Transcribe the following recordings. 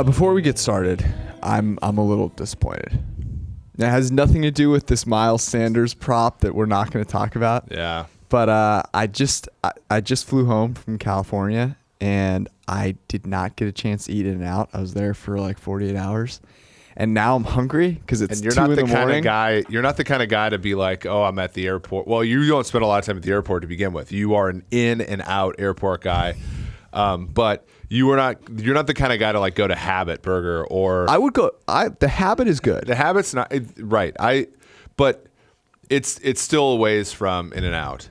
Before we get started, I'm a little disappointed. It has nothing to do with this Miles Sanders prop that we're not going to talk about. Yeah. But I just flew home from California, and I did not get a chance to eat In-N-Out. I was there for like 48 hours. And now I'm hungry because it's 2 in the morning. You're not the kind of guy to be like, oh, I'm at the airport. Well, you don't spend a lot of time at the airport to begin with. You are an in and out airport guy. But you're not the kind of guy to like go to Habit Burger or I would go. The Habit is good. The Habit's not right. But it's still a ways from In and Out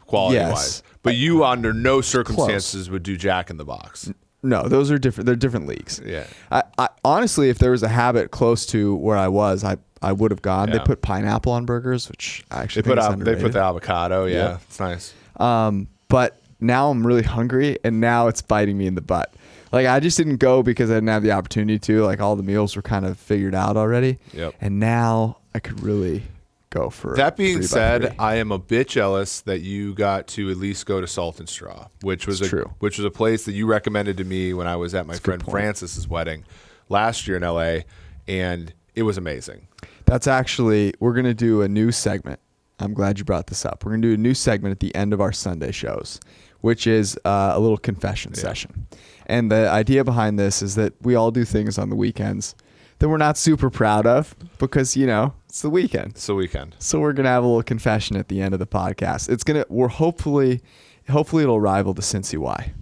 quality wise. But you under no circumstances would do Jack in the Box. No, those are different. They're different leagues. Yeah. I honestly, if there was a Habit close to where I was, I would have gone. Yeah. They put pineapple on burgers, which I actually they put the avocado. Yeah, it's nice. But now I'm really hungry, and now it's biting me in the butt. Like, I just didn't go because I didn't have the opportunity to. Like, all the meals were kind of figured out already. Yep. And now I could really go for that. Being said, 3x3. I am a bit jealous that you got to at least go to Salt and Straw, which was a place that you recommended to me when I was at my friend Francis's wedding last year in LA, and it was amazing. That's actually, we're going to do a new segment. I'm glad you brought this up. We're going to do a new segment at the end of our Sunday shows, which is a little confession session. And the idea behind this is that we all do things on the weekends that we're not super proud of because, it's the weekend. It's the weekend. So we're going to have a little confession at the end of the podcast. Hopefully it'll rival the Cincy Y.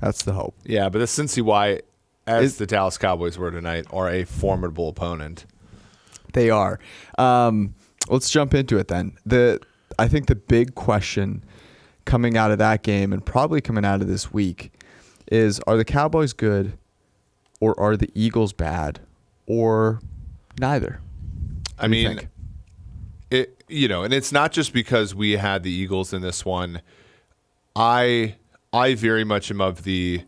That's the hope. Yeah, but the Cincy Y, as the Dallas Cowboys were tonight, are a formidable opponent. They are. Let's jump into it then. I think the big question coming out of that game and probably coming out of this week is, are the Cowboys good or are the Eagles bad or neither? I mean, and it's not just because we had the Eagles in this one. I very much am of the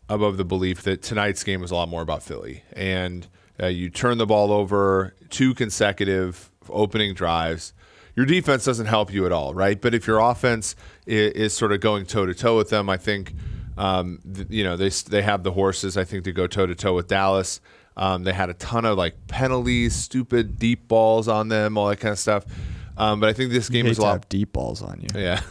belief that tonight's game was a lot more about Philly. And you turn the ball over 2 consecutive opening drives. Your defense doesn't help you at all, right? But if your offense is sort of going toe-to-toe with them, I think, they have the horses, I think, to go toe-to-toe with Dallas. They had a ton of penalties, stupid deep balls on them, all that kind of stuff. But I think this game was a lot. Have deep balls on you. Yeah,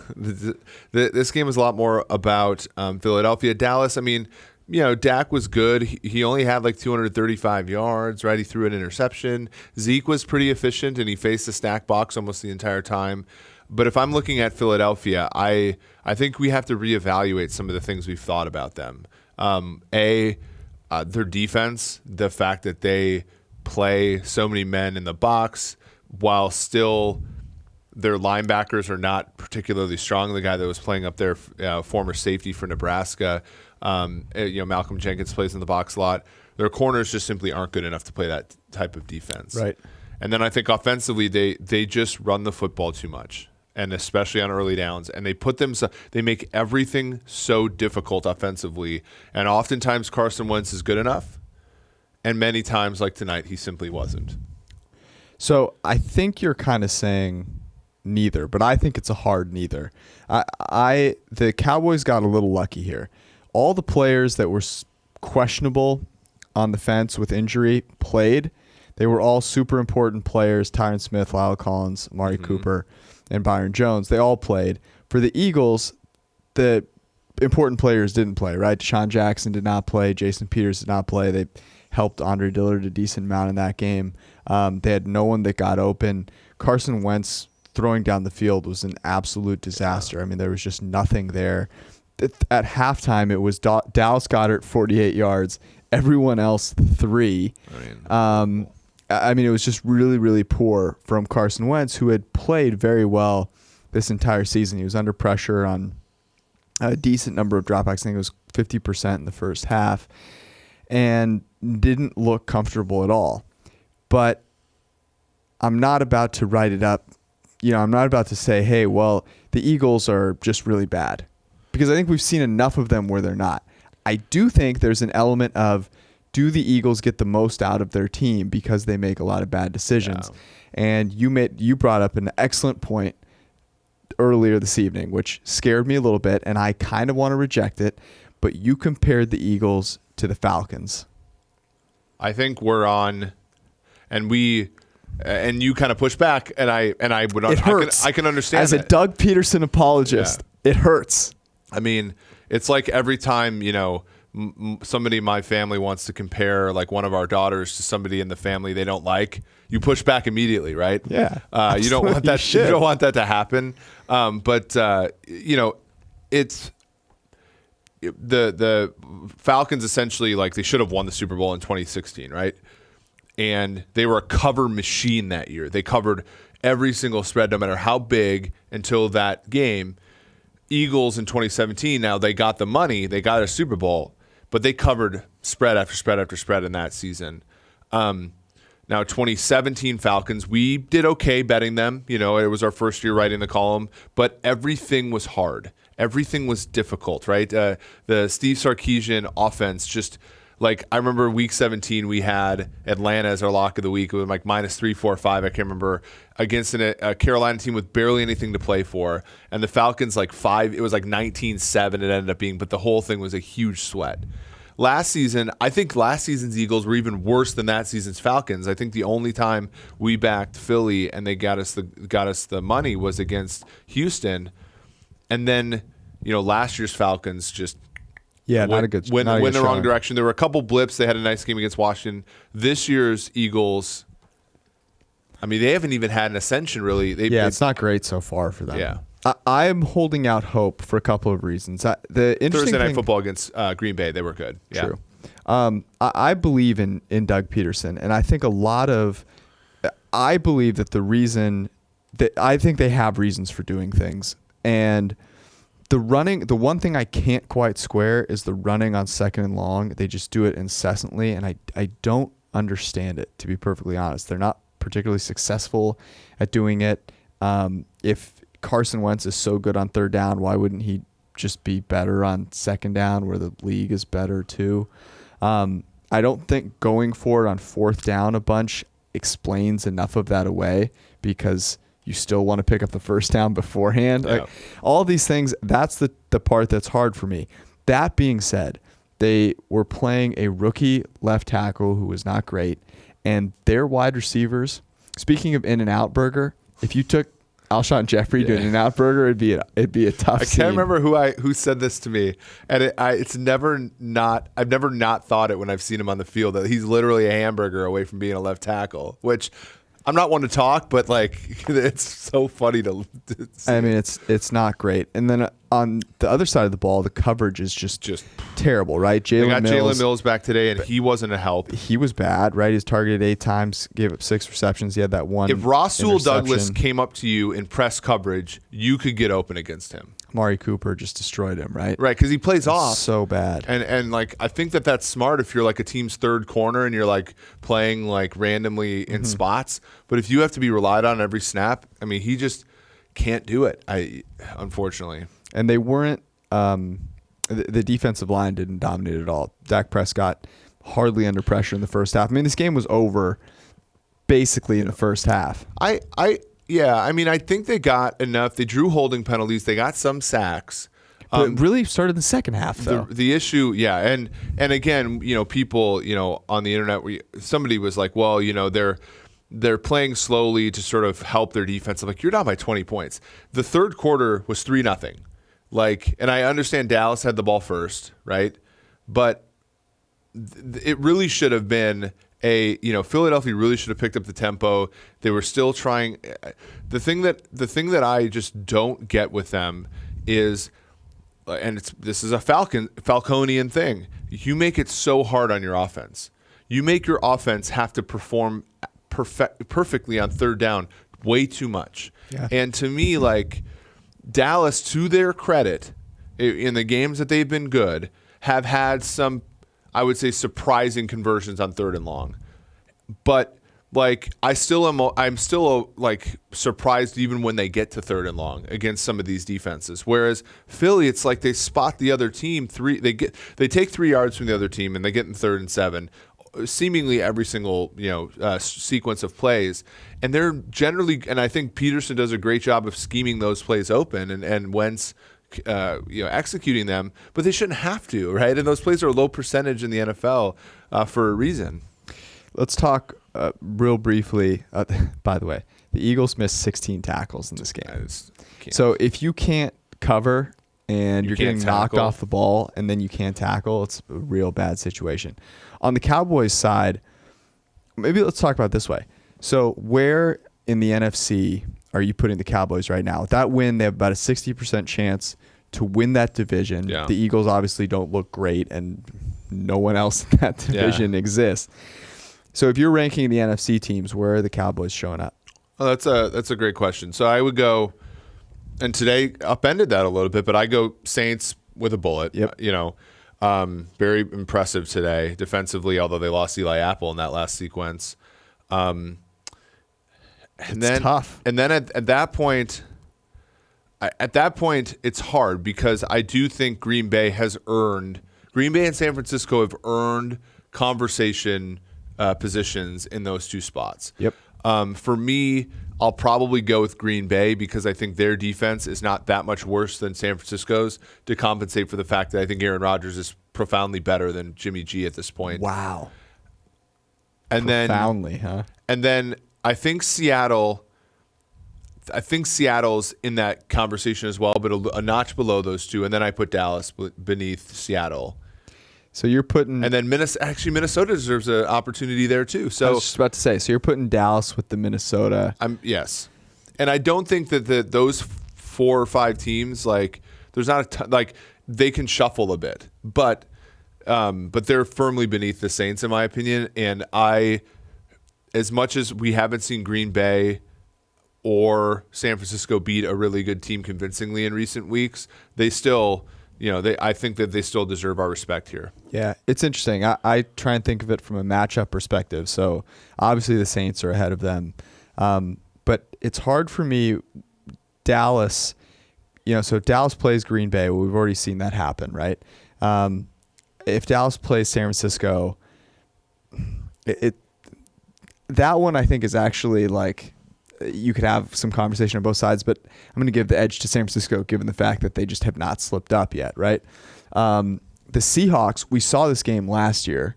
this game was a lot more about Philadelphia. Dallas, I mean, Dak was good. He only had 235 yards, right? He threw an interception. Zeke was pretty efficient, and he faced the stack box almost the entire time. But if I'm looking at Philadelphia, I think we have to reevaluate some of the things we've thought about them. Their defense, the fact that they play so many men in the box while still their linebackers are not particularly strong. The guy that was playing up there, former safety for Nebraska, Malcolm Jenkins plays in the box a lot. Their corners just simply aren't good enough to play that type of defense. Right. And then I think offensively they just run the football too much, and especially on early downs. And they make everything so difficult offensively. And oftentimes Carson Wentz is good enough, and many times like tonight he simply wasn't. So I think you're kind of saying neither, but I think it's a hard neither. The Cowboys got a little lucky here. All the players that were questionable on the fence with injury played. They were all super important players: Tyron Smith, Lyle Collins, Amari Cooper, and Byron Jones. They all played. For the Eagles, the important players didn't play, right? Deshaun Jackson did not play. Jason Peters did not play. They helped Andre Dillard a decent amount in that game. They had no one that got open. Carson Wentz throwing down the field was an absolute disaster. I mean, there was just nothing there. At halftime, it was Dallas Goedert 48 yards, everyone else 3. It was just really, really poor from Carson Wentz, who had played very well this entire season. He was under pressure on a decent number of dropbacks. I think it was 50% in the first half, and didn't look comfortable at all. But I'm not about to write it up. I'm not about to say, hey, well, the Eagles are just really bad, because I think we've seen enough of them where they're not. I do think there's an element of, do the Eagles get the most out of their team because they make a lot of bad decisions? Yeah. And you brought up an excellent point earlier this evening, which scared me a little bit, and I kind of want to reject it, but you compared the Eagles to the Falcons. I think we're on, and you kind of push back, and I would. It hurts. I can understand. As a Doug Peterson apologist, it hurts. I mean, it's like every time, somebody in my family wants to compare like one of our daughters to somebody in the family they don't like, you push back immediately, right? Yeah. You don't want that. You don't want that to happen. But it's the Falcons essentially, like, they should have won the Super Bowl in 2016, right? And they were a cover machine that year. They covered every single spread, no matter how big, until that game. Eagles in 2017, now they got the money, they got a Super Bowl, but they covered spread after spread after spread in that season. Now, 2017 Falcons, we did okay betting them. It was our first year writing the column, but everything was hard. Everything was difficult, right? The Steve Sarkisian offense just, like, I remember week 17, we had Atlanta as our lock of the week. It was like -3, -4, -5. I can't remember, against a Carolina team with barely anything to play for. And the Falcons, like 5, it was like 19-7 it ended up being, but the whole thing was a huge sweat. Last season, I think last season's Eagles were even worse than that season's Falcons. I think the only time we backed Philly and they got us the money was against Houston. And then, last year's Falcons just went the wrong direction. There were a couple blips. They had a nice game against Washington. This year's Eagles, I mean, they haven't even had an ascension, really. It's not great so far for them. Yeah. I'm holding out hope for a couple of reasons. The interesting Thursday Night thing, Football against Green Bay, they were good. Yeah. True. I believe in Doug Peterson, and I think I believe that the reason that I think they have reasons for doing things, and the one thing I can't quite square is the running on second and long. They just do it incessantly, and I don't understand it, to be perfectly honest. They're not particularly successful at doing it. If Carson Wentz is so good on third down, why wouldn't he just be better on second down, where the league is better too? I don't think going for it on fourth down a bunch explains enough of that away, because you still want to pick up the first down beforehand. Yeah. Like, all these things, that's the part that's hard for me. That being said, they were playing a rookie left tackle who was not great, and their wide receivers, speaking of In-N-Out Burger, if you took Alshon Jeffrey to In-N-Out Burger, it'd be a tough scene. I can't remember who said this to me, and I've never not thought it when I've seen him on the field, that he's literally a hamburger away from being a left tackle, which I'm not one to talk, but like, it's so funny to see. I mean, it's not great. And then on the other side of the ball, the coverage is just terrible, right? They got Jalen Mills back today, and he wasn't a help. He was bad, right? He's targeted 8 times, gave up 6 receptions. He had that one. If Rasul Douglas came up to you in press coverage, you could get open against him. Amari Cooper just destroyed him, right? Right, because he plays off so bad. And like, I think that's smart if you're like a team's third corner and you're like playing like randomly in spots. But if you have to be relied on every snap, I mean, he just can't do it. Unfortunately. And they weren't. The defensive line didn't dominate at all. Dak Prescott hardly under pressure in the first half. I mean, this game was over basically in the first half. Yeah, I mean, I think they got enough. They drew holding penalties. They got some sacks. But it really started in the second half, though. The issue, yeah, and again, people, on the internet, somebody was like, well, they're playing slowly to sort of help their defense. I'm like, you're down by 20 points. The third quarter was 3-0. Like, and I understand Dallas had the ball first, right? But it really should have been Philadelphia really should have picked up the tempo. They were still trying. The thing that I just don't get with them is, and this is a Falconian thing. You make it so hard on your offense. You make your offense have to perform perfectly on third down way too much. Yeah. And to me, like, Dallas, to their credit, in the games that they've been good, have had some, I would say, surprising conversions on third and long. But like, I'm still like surprised even when they get to third and long against some of these defenses. Whereas Philly, it's like they spot the other team they take 3 yards from the other team and they get in 3rd and 7, seemingly every single sequence of plays. And they're generally, and I think Peterson does a great job of scheming those plays open, and Wentz executing them, but they shouldn't have to, right? And those plays are a low percentage in the NFL for a reason. Let's talk real briefly. By the way, the Eagles missed 16 tackles in this game. So if you can't cover and you're getting knocked off the ball and then you can't tackle, it's a real bad situation. On the Cowboys side, maybe let's talk about it this way. So where in the NFC are you putting the Cowboys right now? With that win, they have about a 60% chance to win that division. Yeah. The Eagles obviously don't look great, and no one else in that division exists. So if you're ranking the NFC teams, where are the Cowboys showing up? Well, that's a great question. So I would go, and today upended that a little bit, but I go Saints with a bullet. Yep. Very impressive today defensively, although they lost Eli Apple in that last sequence. It's tough. And then at that point, it's hard because I do think Green Bay and San Francisco have earned conversation positions in those two spots. Yep. For me, I'll probably go with Green Bay because I think their defense is not that much worse than San Francisco's, to compensate for the fact that I think Aaron Rodgers is profoundly better than Jimmy G at this point. Wow. And profoundly, huh? And then I think Seattle's in that conversation as well, but a notch below those two. And then I put Dallas beneath Seattle. So you're putting, and then Minnesota deserves an opportunity there too. So I was just about to say, so you're putting Dallas with the Minnesota. Yes, and I don't think that those 4 or 5 teams, like, there's not a ton, like, they can shuffle a bit, but they're firmly beneath the Saints in my opinion. And as much as we haven't seen Green Bay or San Francisco beat a really good team convincingly in recent weeks, they still. I think that they still deserve our respect here. Yeah, it's interesting. I try and think of it from a matchup perspective. So obviously the Saints are ahead of them. But it's hard for me. Dallas, so if Dallas plays Green Bay, well, we've already seen that happen, right? If Dallas plays San Francisco, that one I think is actually like, you could have some conversation on both sides, but I'm going to give the edge to San Francisco given the fact that they just have not slipped up yet, right? The Seahawks, we saw this game last year.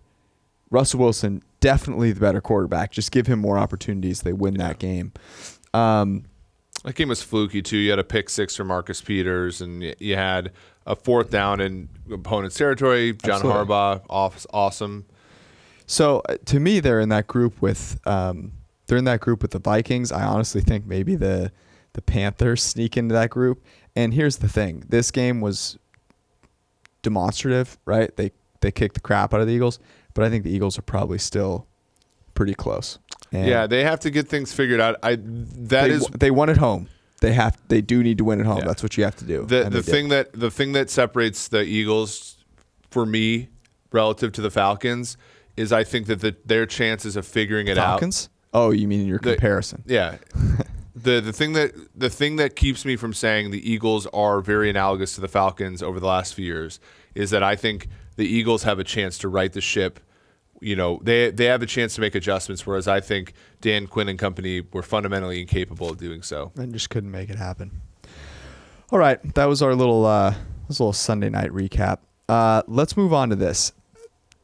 Russell Wilson, definitely the better quarterback. Just give him more opportunities. They win that game. That game was fluky, too. You had a pick 6 from Marcus Peters, and you had a 4th down in opponent's territory. John Absolutely. Harbaugh, awesome. So to me, they're in that group with the Vikings. I honestly think maybe the Panthers sneak into that group. And here's the thing: this game was demonstrative, right? They kicked the crap out of the Eagles, but I think the Eagles are probably still pretty close. And yeah, they have to get things figured out. They won at home. They do need to win at home. Yeah. That's what you have to do. The thing that separates the Eagles for me relative to the Falcons is I think that their chances of figuring it out. Falcons? Oh, you mean in your comparison? Yeah. The thing that keeps me from saying the Eagles are very analogous to the Falcons over the last few years is that I think the Eagles have a chance to right the ship. They have a chance to make adjustments, whereas I think Dan Quinn and company were fundamentally incapable of doing so. And just couldn't make it happen. All right, that was our little Sunday night recap. Let's move on to this.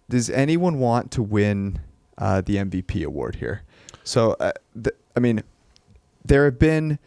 Does anyone want to win the MVP award here? So, there have been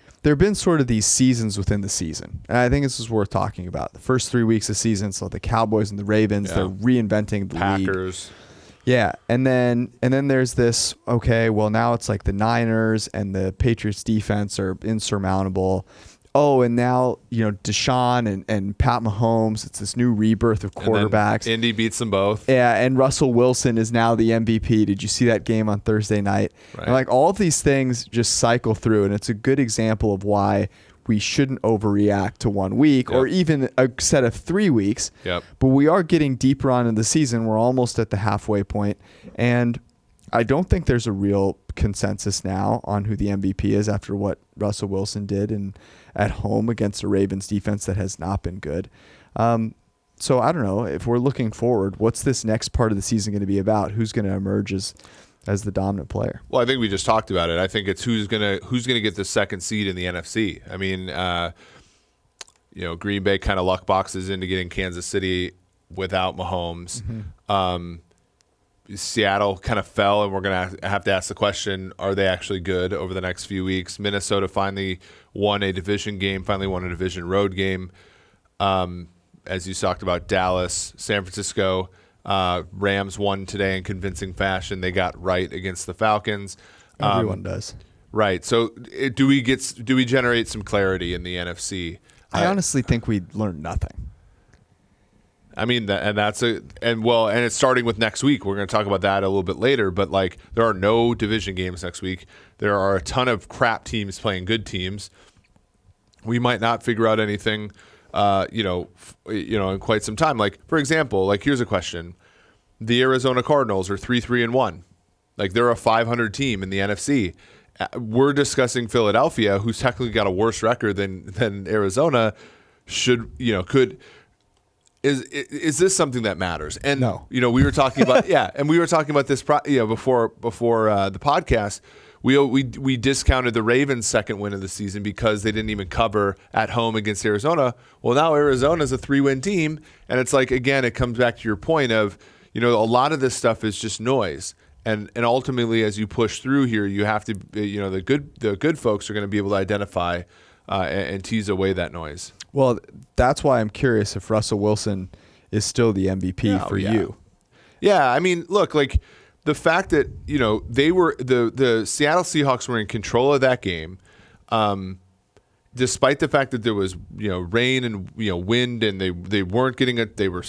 sort of these seasons within the season, and I think this is worth talking about. The first 3 weeks of season, so the Cowboys and the Ravens, they're reinventing the Packers. league. Yeah, and then there's this. Okay, well now it's like the Niners and the Patriots defense are insurmountable. Oh, and now Deshaun and Pat Mahomes. It's this new rebirth of quarterbacks. Indy beats them both. Yeah, and Russell Wilson is now the MVP. Did you see that game on Thursday night? Right. And all of these things just cycle through, and it's a good example of why we shouldn't overreact to 1 week or even a set of 3 weeks. Yep. But we are getting deeper on in the season. We're almost at the halfway point, and I don't think there's a real consensus now on who the MVP is after what Russell Wilson did at home against a Ravens defense that has not been good. So I don't know, if we're looking forward, what's this next part of the season going to be about? Who's going to emerge as the dominant player? Well, I think we just talked about it. I think it's who's gonna get the second seed in the NFC. I mean, Green Bay kind of luck boxes into getting Kansas City without Mahomes. Seattle kind of fell, and we're going to have to ask the question, are they actually good over the next few weeks? Minnesota finally won a division game, finally won a division road game. As you talked about, Dallas, San Francisco, Rams won today in convincing fashion. They got right against the Falcons. Everyone does. Right. So do we generate some clarity in the NFC? I honestly think we learned nothing. I mean, and it's starting with next week. We're going to talk about that a little bit later. But like, there are no division games next week. There are a ton of crap teams playing good teams. We might not figure out anything, in quite some time. Like, for example, like here's a question: the Arizona Cardinals are 3-3-1. Like, they're a 500 team in the NFC. We're discussing Philadelphia, who's technically got a worse record than Arizona. Is this something that matters? And no. We were talking about and we were talking about this before the podcast. We discounted the Ravens' second win of the season because they didn't even cover at home against Arizona. Well, now Arizona's a 3-win team, and it's like, again, it comes back to your point of, a lot of this stuff is just noise. And ultimately, as you push through here, you have to, the good folks are going to be able to identify and tease away that noise. Well, that's why I'm curious if Russell Wilson is still the MVP for you. Yeah, I mean, look, like the fact that they were the Seattle Seahawks were in control of that game, despite the fact that there was rain and wind, and they weren't getting it. They were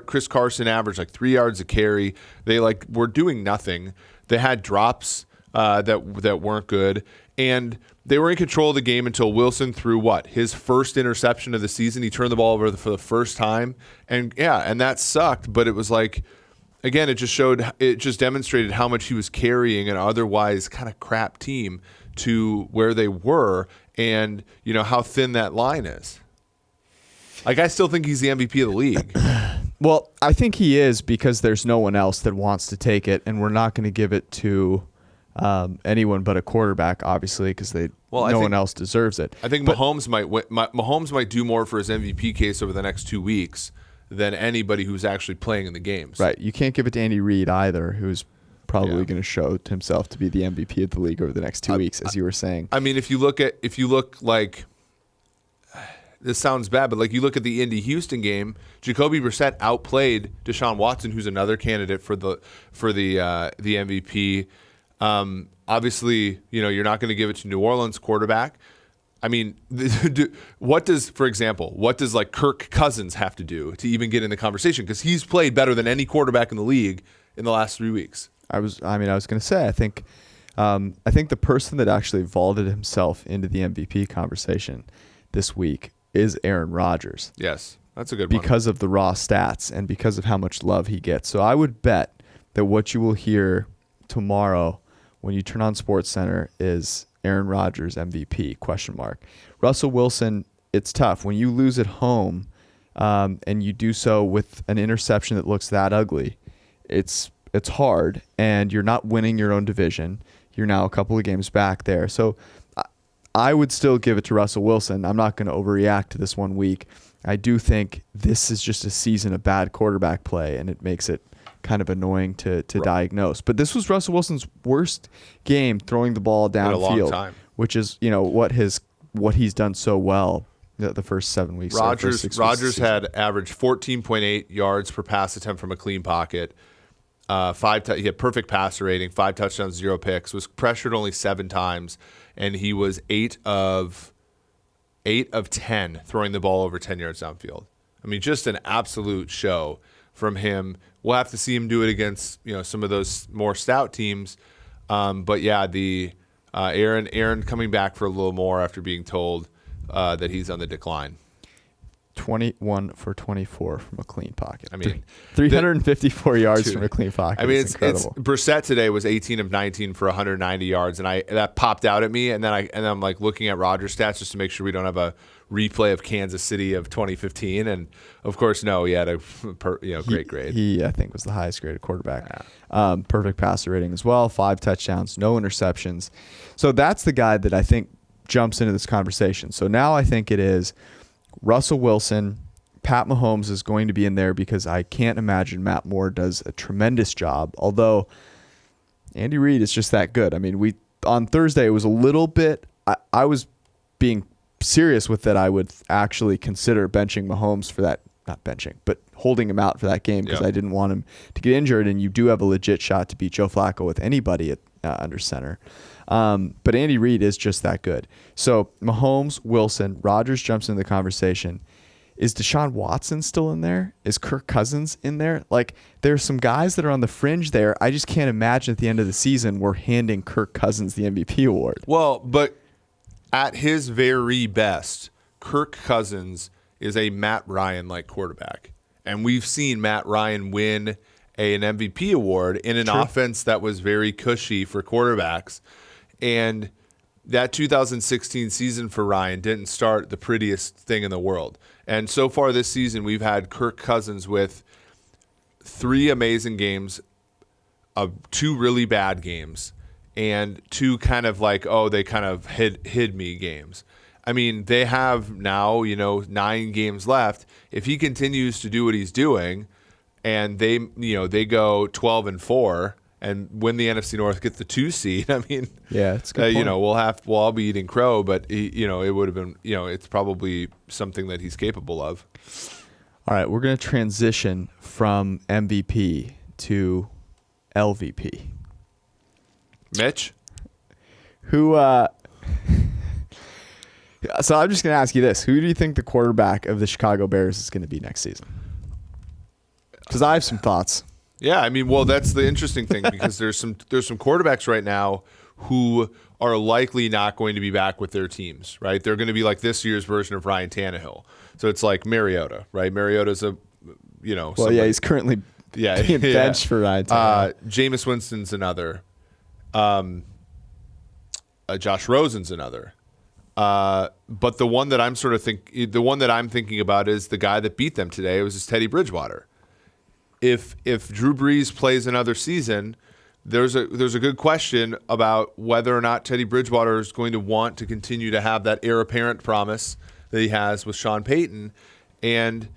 Chris Carson averaged like 3 yards a carry. They were doing nothing. They had drops that weren't good, and they were in control of the game until Wilson threw his first interception of the season. He turned the ball over for the first time, and that sucked. But it was like, again, it just demonstrated how much he was carrying an otherwise kind of crap team to where they were, and how thin that line is. Like, I still think he's the MVP of the league. Well, I think he is, because there's no one else that wants to take it, and we're not going to give it to anyone but a quarterback, obviously, because no one else deserves it. I think Mahomes might do more for his MVP case over the next 2 weeks than anybody who's actually playing in the games. Right. You can't give it to Andy Reid either, who's probably going to show himself to be the MVP of the league over the next 2 weeks, as you were saying. I mean, if you look like, this sounds bad, but like you look at the Indy-Houston game, Jacoby Brissett outplayed Deshaun Watson, who's another candidate for the MVP. Obviously, you're not going to give it to New Orleans quarterback. I mean, what does like Kirk Cousins have to do to even get in the conversation? Because he's played better than any quarterback in the league in the last 3 weeks. I was going to say, I think the person that actually vaulted himself into the MVP conversation this week is Aaron Rodgers. Yes, that's a good one. Because of the raw stats and because of how much love he gets. So I would bet that what you will hear tomorrow when you turn on SportsCenter is Aaron Rodgers MVP ? Russell Wilson, it's tough when you lose at home, and you do so with an interception that looks that ugly. It's hard, and you're not winning your own division. You're now a couple of games back there. So I would still give it to Russell Wilson. I'm not going to overreact to this 1 week. I do think this is just a season of bad quarterback play, and it makes it kind of annoying to diagnose. But this was Russell Wilson's worst game throwing the ball downfield, which is what he's done so well the first 7 weeks. Rodgers had averaged 14.8 yards per pass attempt from a clean pocket. He had perfect passer rating, 5 touchdowns, 0 picks. Was pressured only 7 times, and he was 8 of 10 throwing the ball over 10 yards downfield. I mean, just an absolute show from him. We'll have to see him do it against some of those more stout teams. But yeah, the Aaron coming back for a little more after being told that he's on the decline. 21 for 24 from a clean pocket. I mean, 354 yards from a clean pocket. I mean, it's incredible. Brissett today was 18 of 19 for 190 yards, and that popped out at me. And then I'm like looking at Rodgers' stats just to make sure we don't have a replay of Kansas City of 2015. And of course, no, he had a great grade. He I think was the highest graded quarterback. Yeah. Perfect passer rating as well. 5 touchdowns, no interceptions. So that's the guy that I think jumps into this conversation. So now I think it is Russell Wilson, Pat Mahomes is going to be in there because I can't imagine Matt Moore does a tremendous job. Although Andy Reid is just that good. I mean, on Thursday it was a little bit. I was being serious with that. I would actually consider benching Mahomes for that. Not benching, but holding him out for that game because I didn't want him to get injured. And you do have a legit shot to beat Joe Flacco with anybody at under center. But Andy Reid is just that good. So Mahomes, Wilson, Rodgers jumps into the conversation. Is Deshaun Watson still in there? Is Kirk Cousins in there? Like, there's some guys that are on the fringe there. I just can't imagine at the end of the season we're handing Kirk Cousins the MVP award. Well, but at his very best, Kirk Cousins is a Matt Ryan-like quarterback. And we've seen Matt Ryan win an MVP award in an offense that was very cushy for quarterbacks. And that 2016 season for Ryan didn't start the prettiest thing in the world. And so far this season, we've had Kirk Cousins with 3 amazing games, 2 really bad games, and 2 kind of like, they kind of hid me games. I mean, they have now, 9 games left. If he continues to do what he's doing, and they go 12-4 and win the NFC North, get the 2 seed. I mean, yeah, it's good. We'll all be eating crow, but it would have been, it's probably something that he's capable of. All right, we're going to transition from MVP to LVP. Mitch, who? So I'm just going to ask you this: who do you think the quarterback of the Chicago Bears is going to be next season? Because I have some thoughts. Yeah, I mean, well, that's the interesting thing because there's some quarterbacks right now who are likely not going to be back with their teams, right? They're going to be like this year's version of Ryan Tannehill. So it's like Mariota, right? Mariota's he's currently being benched for Ryan Tannehill. Jameis Winston's another. Josh Rosen's another. But the one that I'm thinking about is the guy that beat them today. It was Teddy Bridgewater. If Drew Brees plays another season, there's a good question about whether or not Teddy Bridgewater is going to want to continue to have that heir apparent promise that he has with Sean Payton. And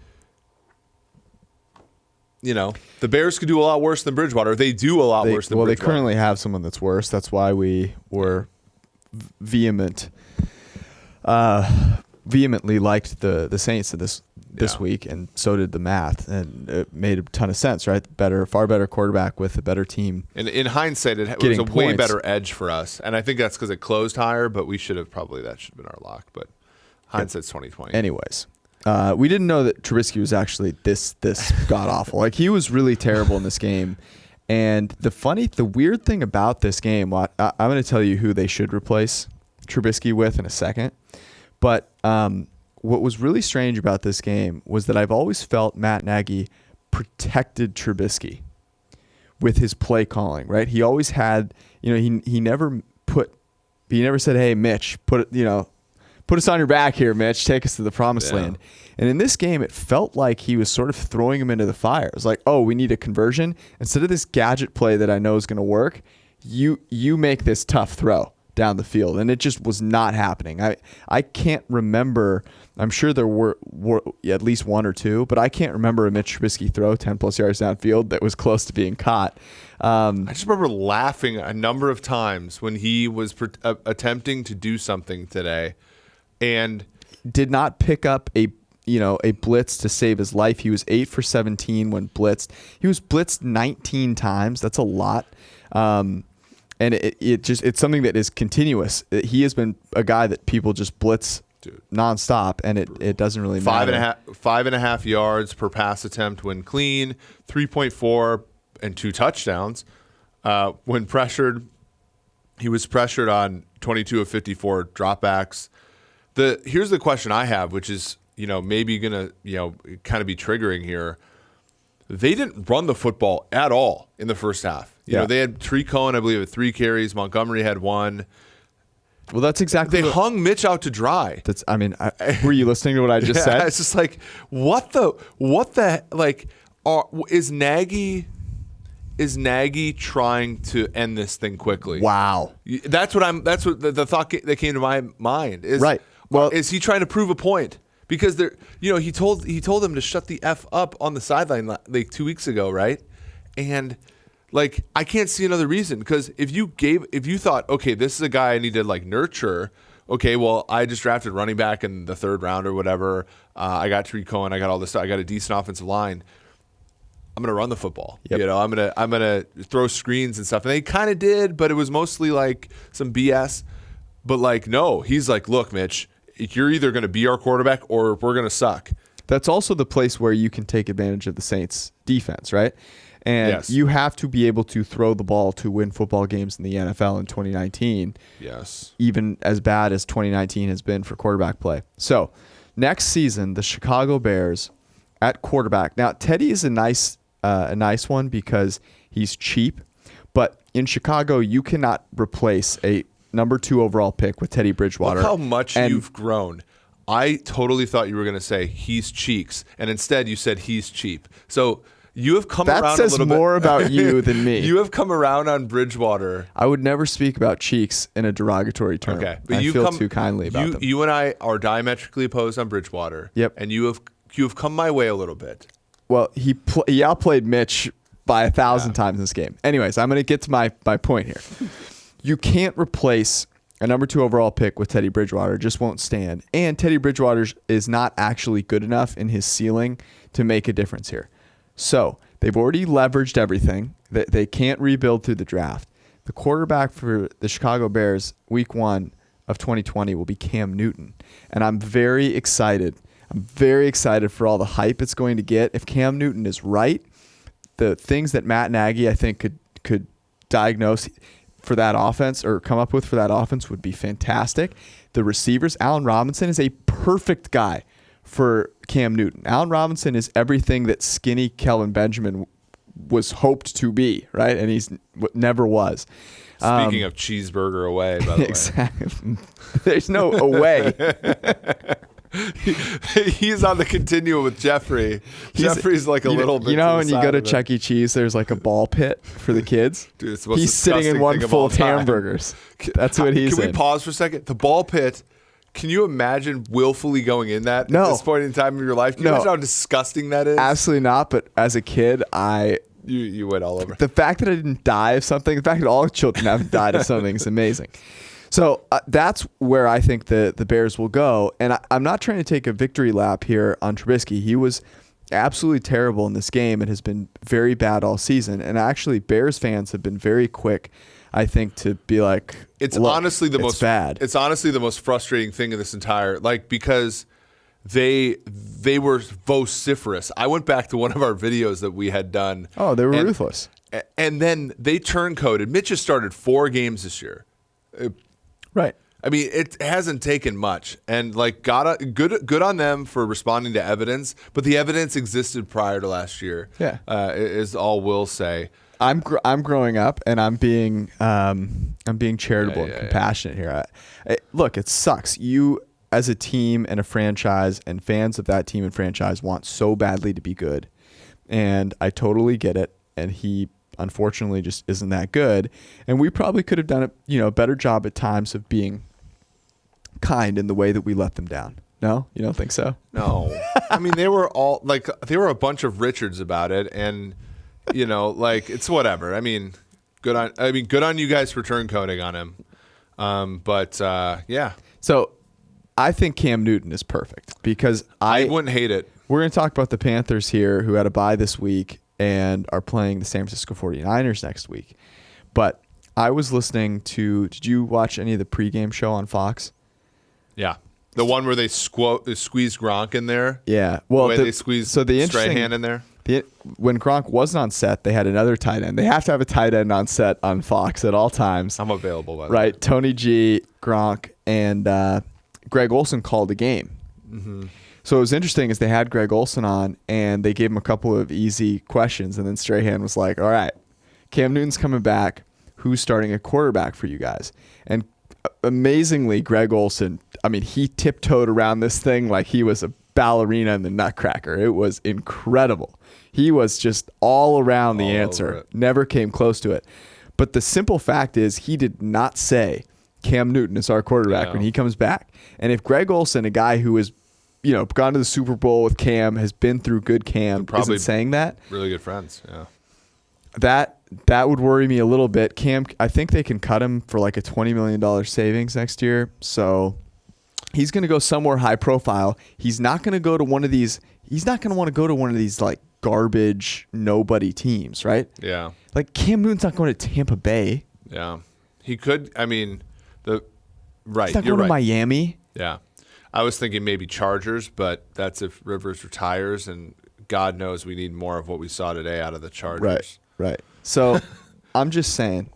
the Bears could do a lot worse than Bridgewater. They do a lot worse than Bridgewater. Well, they currently have someone that's worse. That's why we were vehemently liked the Saints this week, and so did the math, and it made a ton of sense, right? Far better quarterback with a better team. And in hindsight, it was a way better edge for us, and I think that's because it closed higher. But that should have been our lock. But hindsight's 20/20. Anyways, we didn't know that Trubisky was actually this god awful. Like, he was really terrible in this game. And the weird thing about this game, I'm going to tell you who they should replace Trubisky with in a second. But what was really strange about this game was that I've always felt Matt Nagy protected Trubisky with his play calling, right? He always had, he never said, "Hey, Mitch, put us on your back here, Mitch. Take us to the promised land." And in this game, it felt like he was sort of throwing him into the fire. It was like, "Oh, we need a conversion. Instead of this gadget play that I know is going to work, you make this tough throw down the field." And it just was not happening. I can't remember. I'm sure there were at least 1 or 2, but I can't remember a Mitch Trubisky throw 10+ yards downfield that was close to being caught. I just remember laughing a number of times when he was attempting to do something today and did not pick up a blitz to save his life. He was 8 for 17 when blitzed. He was blitzed 19 times. That's a lot. And it's something that is continuous. He has been a guy that people just blitz nonstop, and it doesn't really matter. 5.5 yards per pass attempt when clean, 3.4 and 2 touchdowns. When pressured, he was pressured on 22 of 54 dropbacks. Here's the question I have, which is maybe gonna kind of be triggering here. They didn't run the football at all in the first half. They had Tree Cohen, I believe, had 3 carries. Montgomery had 1. Well, that's exactly. They hung Mitch out to dry. Were you listening to what I just said? It's just like, what the like? Is Nagy trying to end this thing quickly? Wow. That's what the thought that came to my mind is. Right. Well, is he trying to prove a point? because he told them to shut the F up on the sideline like 2 weeks ago, right? And like, I can't see another reason, because if you thought, okay, this is a guy I need to like nurture. Okay, well, I just drafted running back in the 3rd round or whatever. I got Tariq Cohen. I got all this stuff. I got a decent offensive line. I'm gonna run the football. Yep. I'm gonna throw screens and stuff. And they kind of did, but it was mostly like some BS. But like, no, he's like, look, Mitch, you're either gonna be our quarterback or we're gonna suck. That's also the place where you can take advantage of the Saints' defense, right? And Yes. you have to be able to throw the ball to win football games in the NFL in 2019. Yes. Even as bad as 2019 has been for quarterback play. So next season, the Chicago Bears at quarterback. Now, Teddy is a nice one because he's cheap. But in Chicago, you cannot replace a number 2 overall pick with Teddy Bridgewater. Look how much you've grown. I totally thought you were going to say he's cheeks, and instead you said he's cheap. So you have come around a little bit. That says more about you than me. You have come around on Bridgewater. I would never speak about cheeks in a derogatory term. Okay, but I feel too kindly about them. You and I are diametrically opposed on Bridgewater. Yep. And you have come my way a little bit. Well, he outplayed Mitch by 1,000 times in this game. Anyways, I'm going to get to my point here. You can't replace a number 2 overall pick with Teddy Bridgewater. It just won't stand. And Teddy Bridgewater is not actually good enough in his ceiling to make a difference here. So they've already leveraged everything. They can't rebuild through the draft. The quarterback for the Chicago Bears week 1 of 2020 will be Cam Newton. And I'm very excited. I'm very excited for all the hype it's going to get. If Cam Newton is right, the things that Matt Nagy, I think, could diagnose for that offense or come up with for that offense would be fantastic. The receivers, Allen Robinson is a perfect guy for Cam Newton. Allen Robinson is everything that skinny Kelvin Benjamin was hoped to be, right? And he's never was. Speaking of cheeseburger away, by the way. Exactly. There's no away. He's on the continuum with Jeffrey. Jeffrey's like a little bit. You know, when you go to Chuck E. Cheese, there's like a ball pit for the kids. Dude, it's the most he's sitting in disgusting one thing of full all of time. hamburgers. That's what he's in. Can we pause for a second? The ball pit. Can you imagine willfully going in that No. at this point in time of your life? Can you imagine how disgusting that is? Absolutely not. But as a kid, You went all over. The fact that I didn't die of something, the fact that all children haven't died of something is amazing. So that's where I think the Bears will go. And I'm not trying to take a victory lap here on Trubisky. He was absolutely terrible in this game and has been very bad all season. And actually, Bears fans have been very quick, I think, to be like, it's look, honestly the most bad. It's honestly the most frustrating thing in this entire, like, because they were vociferous. I went back to one of our videos that we had done. Oh, they were ruthless. And then they turncoated. Mitch has started 4 games this year. Right. I mean, it hasn't taken much, and like, good on them for responding to evidence. But the evidence existed prior to last year. Yeah, is all we'll say. I'm growing up, and I'm being charitable and compassionate here. Look, it sucks. You as a team and a franchise and fans of that team and franchise want so badly to be good, and I totally get it. And he unfortunately just isn't that good, and we probably could have done a better job at times of being kind in the way that we let them down. No, you don't think so? No. I mean, they were a bunch of Richards about it, and like, it's whatever. I mean, good on you guys for turncoating on him. But yeah. So I think Cam Newton is perfect because I wouldn't hate it. We're going to talk about the Panthers here, who had a bye this week and are playing the San Francisco 49ers next week. But I was listening to, did you watch any of the pregame show on Fox? Yeah. The one where they squeeze Gronk in there? Yeah. Well, they squeeze Strahan in there? When Gronk wasn't on set, they had another tight end. They have to have a tight end on set on Fox at all times. I'm available, by the way. Right. Tony G, Gronk, and Greg Olsen called the game. Mm-hmm. So it was interesting is they had Greg Olsen on, and they gave him a couple of easy questions, and then Strahan was like, all right, Cam Newton's coming back. Who's starting a quarterback for you guys? And amazingly, Greg Olsen, I mean, he tiptoed around this thing like he was a ballerina in the Nutcracker. It was incredible. He was just all around the answer. Never came close to it. But the simple fact is he did not say Cam Newton is our quarterback when he comes back. And if Greg Olsen, a guy who is gone to the Super Bowl with Cam, has been through good camp, isn't saying that. Really good friends, yeah. That would worry me a little bit. Cam, I think they can cut him for like a $20 million savings next year. So he's going to go somewhere high profile. He's not going to go to one of these. He's not going to want to go to one of these like garbage nobody teams, right? Yeah. Like Cam Newton's not going to Tampa Bay. Yeah. He could. I mean, right. He's not You're going to right. Miami. Yeah. I was thinking maybe Chargers, but that's if Rivers retires, and God knows we need more of what we saw today out of the Chargers. Right. So I'm just saying,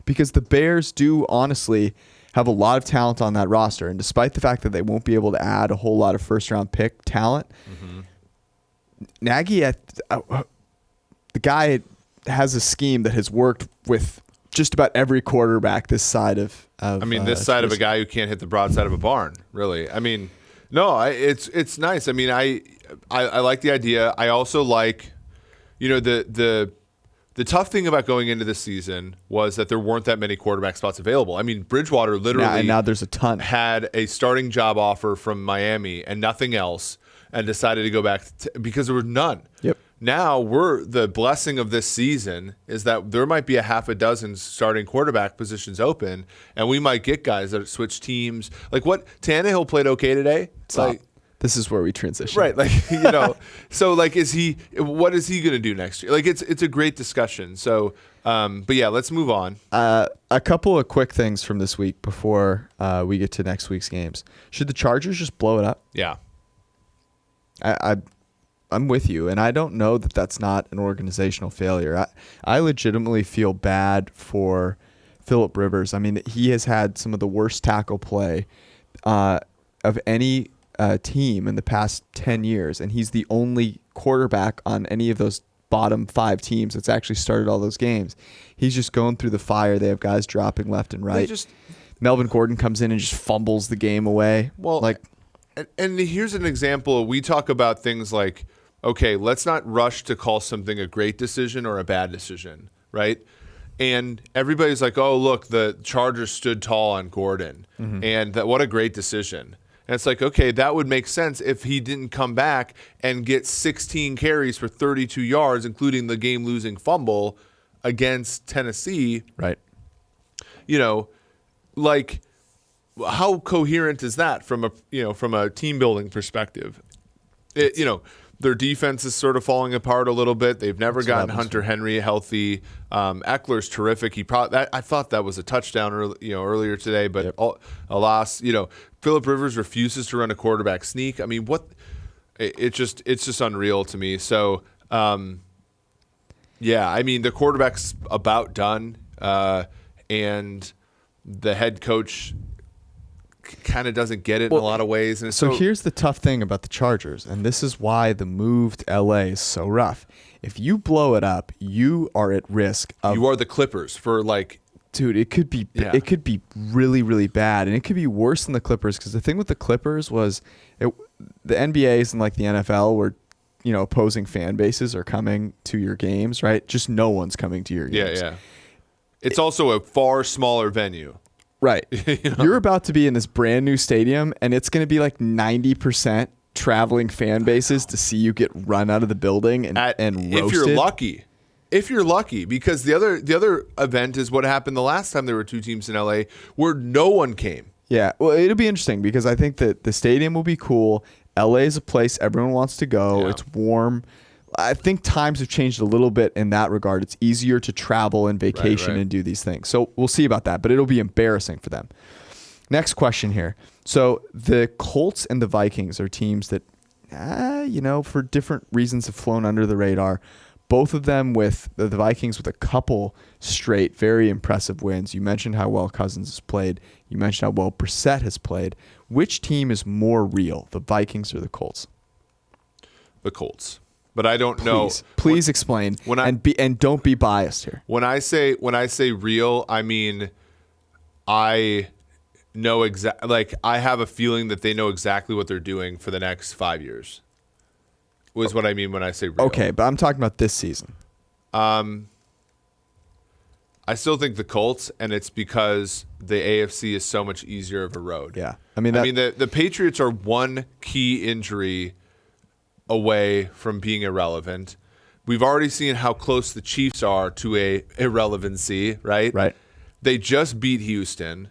because the Bears do honestly have a lot of talent on that roster, and despite the fact that they won't be able to add a whole lot of first-round pick talent, Nagy, the guy has a scheme that has worked with just about every quarterback this side of this side of a guy who can't hit the broadside of a barn, really. I mean, no, it's nice. I mean, I like the idea. I also like, the tough thing about going into this season was that there weren't that many quarterback spots available. I mean, Bridgewater literally now there's a ton. Had a starting job offer from Miami and nothing else, and decided to go back because there were none. Yep. Now the blessing of this season is that there might be a half a dozen starting quarterback positions open, and we might get guys that switch teams. Like what Tannehill played okay today. Stop. Like, this is where we transition. Right. Like, so like, what is he going to do next year? Like, it's a great discussion. So, but yeah, let's move on. A couple of quick things from this week before we get to next week's games. Should the Chargers just blow it up? Yeah. I'm with you, and I don't know that that's not an organizational failure. I legitimately feel bad for Phillip Rivers. I mean, he has had some of the worst tackle play of any team in the past 10 years, and he's the only quarterback on any of those bottom 5 teams that's actually started all those games. He's just going through the fire. They have guys dropping left and right. Melvin Gordon comes in and just fumbles the game away. Well, and here's an example. We talk about things like, okay, let's not rush to call something a great decision or a bad decision, right? And everybody's like, oh, look, the Chargers stood tall on Gordon, and what a great decision. And it's like, okay, that would make sense if he didn't come back and get 16 carries for 32 yards, including the game-losing fumble against Tennessee. Right. Like, how coherent is that from a team-building perspective? Their defense is sort of falling apart a little bit. They've never gotten Hunter Henry healthy. Eckler's terrific. I thought that was a touchdown earlier today, but alas, Phillip Rivers refuses to run a quarterback sneak. I mean, what? It's just unreal to me. So, yeah, I mean, the quarterback's about done, and the head coach kind of doesn't get it in a lot of ways. And so here's the tough thing about the Chargers, and this is why the move to LA is so rough. If you blow it up, you are at risk of. You are the Clippers for like. Dude, it could be really, really bad, and it could be worse than the Clippers, because the thing with the Clippers was the NBA's and like the NFL where opposing fan bases are coming to your games, right? Just no one's coming to your games. Yeah. It's also a far smaller venue. Right. You're about to be in this brand new stadium, and it's going to be like 90% traveling fan bases to see you get run out of the building and roasted. If you're lucky, because the other event is what happened the last time there were 2 teams in LA where no one came. Yeah. Well, it'll be interesting because I think that the stadium will be cool. LA is a place everyone wants to go. Yeah. It's warm. I think times have changed a little bit in that regard. It's easier to travel and vacation and do these things. So we'll see about that, but it'll be embarrassing for them. Next question here. So the Colts and the Vikings are teams that, for different reasons have flown under the radar. Both of them with the Vikings with a couple straight, very impressive wins. You mentioned how well Cousins has played. You mentioned how well Brissett has played. Which team is more real, the Vikings or the Colts? The Colts. But I don't know. Please explain. And don't be biased here. When I say real, I mean I know I have a feeling that they know exactly what they're doing for the next 5 years. Was what I mean when I say real. Okay, but I'm talking about this season. I I still think the Colts, and it's because the AFC is so much easier of a road. Yeah. The Patriots are one key injury away from being irrelevant. We've already seen how close the Chiefs are to a irrelevancy, right? Right. They just beat Houston.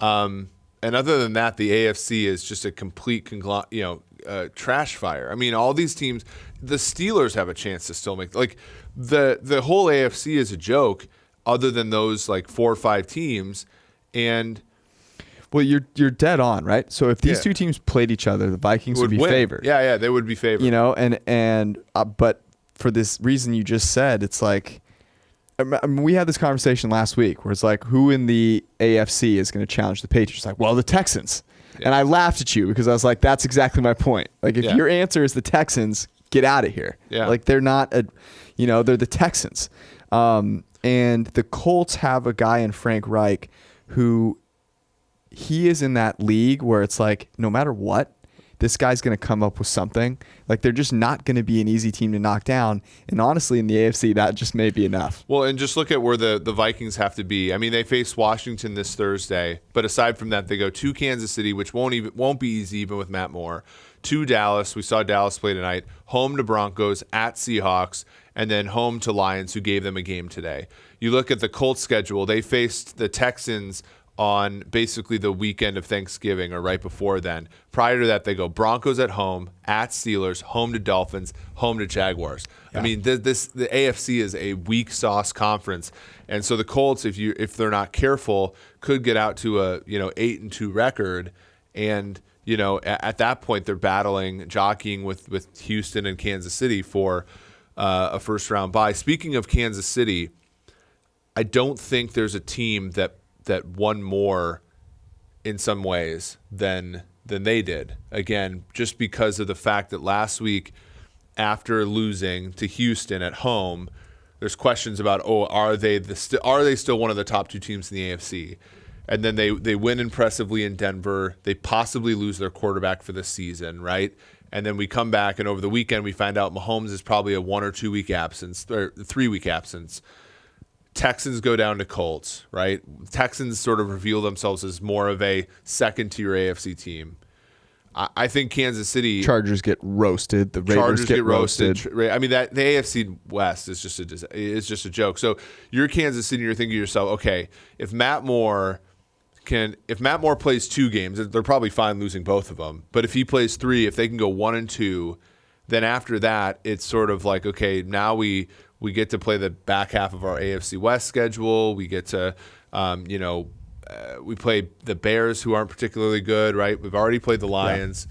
And other than that, the AFC is just a complete trash fire. I mean, all these teams, the Steelers have a chance to still make the whole AFC is a joke, other than those 4 or 5 teams. And well, you're dead on, right? So if these two teams played each other, the Vikings would be win. favored. Yeah, they would be favored. But for this reason you just said, it's we had this conversation last week where it's who in the AFC is going to challenge the Patriots? The Texans. Yeah. And I laughed at you because I was like, that's exactly my point. If your answer is the Texans, get out of here. Yeah. They're not they're the Texans. And the Colts have a guy in Frank Reich who he is in that league where it's no matter what, this guy's going to come up with something. They're just not going to be an easy team to knock down. And honestly, in the AFC, that just may be enough. Well, and just look at where the Vikings have to be. I mean, they face Washington this Thursday, but aside from that, they go to Kansas City, which won't be easy even with Matt Moore. To Dallas, we saw Dallas play tonight. Home to Broncos, at Seahawks, and then home to Lions, who gave them a game today. You look at the Colts schedule, they faced the Texans on basically the weekend of Thanksgiving or right before then. Prior to that, they go Broncos at home, at Steelers, home to Dolphins, home to Jaguars. Yeah. I mean, the AFC is a weak sauce conference, and so the Colts, if they're not careful, could get out to a 8-2 record, and at that point they're jockeying with Houston and Kansas City for a first round bye. Speaking of Kansas City, I don't think there's a team that won more in some ways than they did. Again, just because of the fact that last week, after losing to Houston at home, there's questions about, are they still one of the top 2 teams in the AFC? And then they win impressively in Denver. They possibly lose their quarterback for the season, right? And then we come back, and over the weekend we find out Mahomes is probably a 1 or 2 week absence, or 3 week absence. Texans go down to Colts, right? Texans sort of reveal themselves as more of a second-tier AFC team. I think Kansas City... Chargers get roasted. The Raiders get roasted. I mean, the AFC West is just a joke. So you're Kansas City, and you're thinking to yourself, okay, if Matt Moore plays 2 games, they're probably fine losing both of them. But if he plays 3, if they can go 1-2, then after that, it's sort of okay, now we get to play the back half of our AFC West schedule. We get to, we play the Bears, who aren't particularly good, right? We've already played the Lions.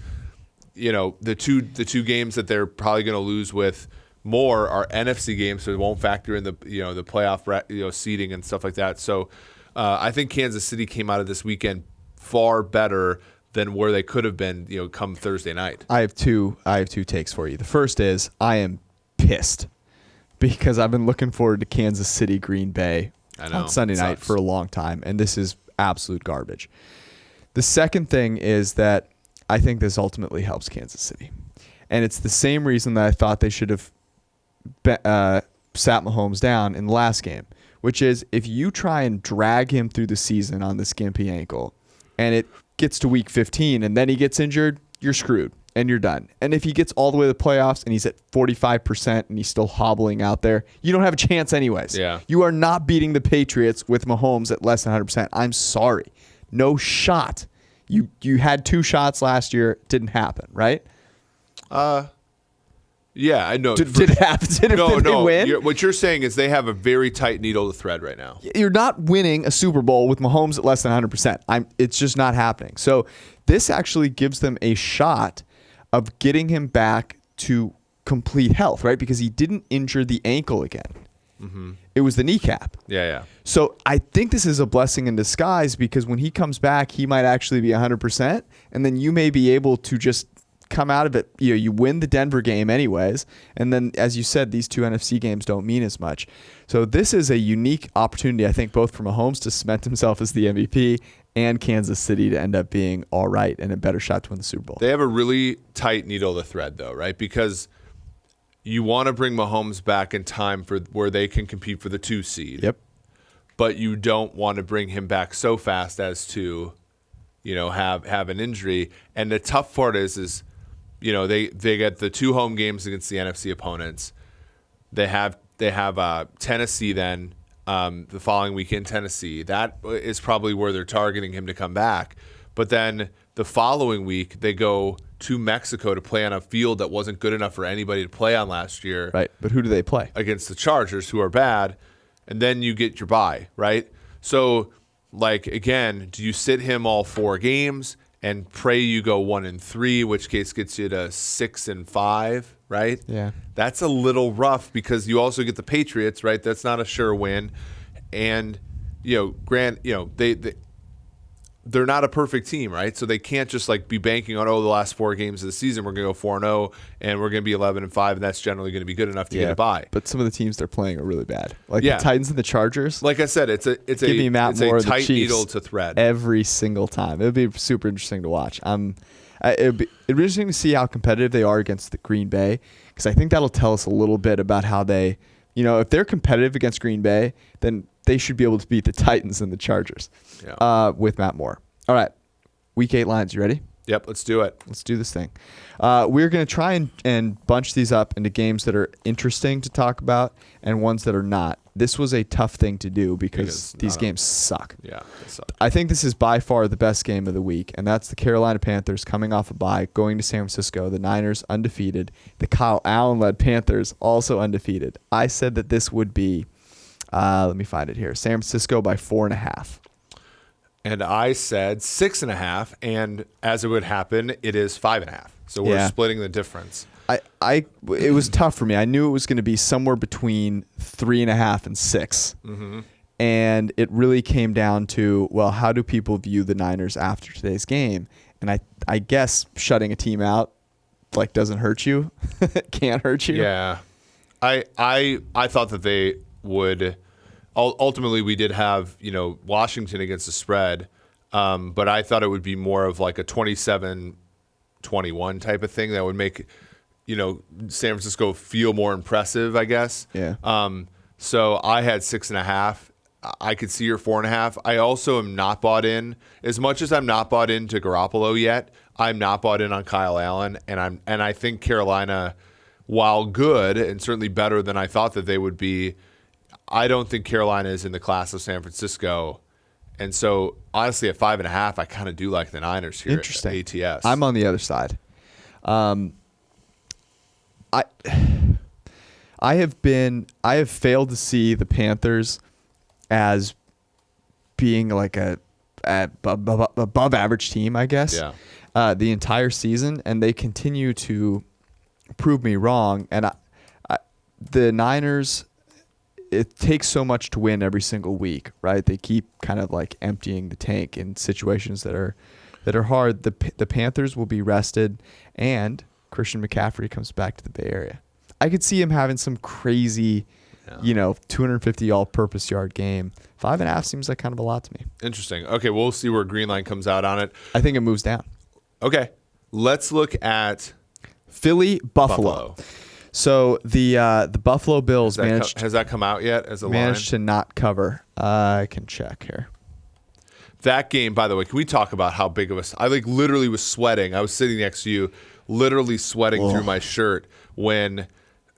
Yeah. The two games that they're probably going to lose with more are NFC games, so it won't factor in the the playoff seeding and stuff like that. So I think Kansas City came out of this weekend far better than where they could have been, come Thursday night. I have two takes for you. The first is I am pissed because I've been looking forward to Kansas City, Green Bay on Sunday night for a long time, and this is absolute garbage. The second thing is that I think this ultimately helps Kansas City, and it's the same reason that I thought they should have sat Mahomes down in the last game, which is if you try and drag him through the season on the skimpy ankle, and it gets to week 15 and then he gets injured, you're screwed. And you're done. And if he gets all the way to the playoffs and he's at 45% and he's still hobbling out there, you don't have a chance anyways. Yeah. You are not beating the Patriots with Mahomes at less than 100%. I'm sorry. No shot. You had 2 shots last year. Didn't happen, right? Yeah, I know. Did it happen? Did they win? What you're saying is they have a very tight needle to thread right now. You're not winning a Super Bowl with Mahomes at less than 100%. It's just not happening. So this actually gives them a shot of getting him back to complete health, right? Because he didn't injure the ankle again. Mm-hmm. It was the kneecap. Yeah. So I think this is a blessing in disguise because when he comes back, he might actually be 100%, and then you may be able to just come out of it. You win the Denver game anyways, and then, as you said, these 2 NFC games don't mean as much. So this is a unique opportunity, I think, both for Mahomes to cement himself as the MVP and Kansas City to end up being all right and a better shot to win the Super Bowl. They have a really tight needle to thread, though, right? Because you want to bring Mahomes back in time for where they can compete for the 2 seed. Yep. but you don't want to bring him back so fast as to, have an injury. And the tough part is they get the 2 home games against the NFC opponents. They have Tennessee then the following week in Tennessee. That is probably where they're targeting him to come back. But then the following week they go to Mexico to play on a field that wasn't good enough for anybody to play on last year. Right, but who do they play? Against the Chargers, who are bad, and then you get your bye, right? So, again, do you sit him all 4 games and pray you go 1-3, which case gets you to 6-5, right? Yeah. That's a little rough because you also get the Patriots, right? That's not a sure win. And, they're not a perfect team, right? So they can't just be banking on, the last 4 games of the season, we're going to go 4-0 and we're going to be 11-5, and that's generally going to be good enough to get a bye. But some of the teams they're playing are really bad. The Titans and the Chargers. Like I said, it's a tight needle to thread every single time. It would be super interesting to watch. It'd be interesting to see how competitive they are against the Green Bay, because I think that'll tell us a little bit about how they, if they're competitive against Green Bay, then they should be able to beat the Titans and the Chargers with Matt Moore. All right, Week 8 lines. You ready? Yep, let's do it. Let's do this thing. We're going to try and bunch these up into games that are interesting to talk about and ones that are not. This was a tough thing to do because these games suck. Yeah, they suck. I think this is by far the best game of the week, and that's the Carolina Panthers coming off a bye, going to San Francisco. The Niners undefeated. The Kyle Allen-led Panthers also undefeated. I said that this would be, let me find it here, San Francisco by 4.5. And I said 6.5, and as it would happen, it is 5.5. So we're splitting the difference. It was tough for me. I knew it was going to be somewhere between 3.5 and 6. Mm-hmm. And it really came down to, how do people view the Niners after today's game? And I guess shutting a team out doesn't hurt you. Can't hurt you. Yeah. I thought that they would. Ultimately, we did have Washington against the spread, but I thought it would be more of a 27-21 type of thing that would make San Francisco feel more impressive, I guess. Yeah. So I had 6.5. I could see your 4.5. I also am not bought in. As much as I'm not bought into Garoppolo yet, I'm not bought in on Kyle Allen, and I think Carolina, while good and certainly better than I thought that they would be, I don't think Carolina is in the class of San Francisco. And so, honestly, at 5.5, I kind of do like the Niners here. Interesting. At ATS. I'm on the other side. I have failed to see the Panthers as being a above average team, I guess. Yeah. The entire season, and they continue to prove me wrong. And the Niners, it takes so much to win every single week, right? They keep kind of emptying the tank in situations that are hard. The Panthers will be rested, and Christian McCaffrey comes back to the Bay Area. I could see him having some crazy, 250 all-purpose yard game. 5.5 seems like kind of a lot to me. Interesting. Okay, we'll see where Green Line comes out on it. I think it moves down. Okay, let's look at Philly Buffalo. So the Buffalo Bills has that come out yet as a managed line? to not cover. I can check here. That game, by the way, can we talk about how big of a? I literally was sweating. I was sitting next to you, literally sweating through my shirt when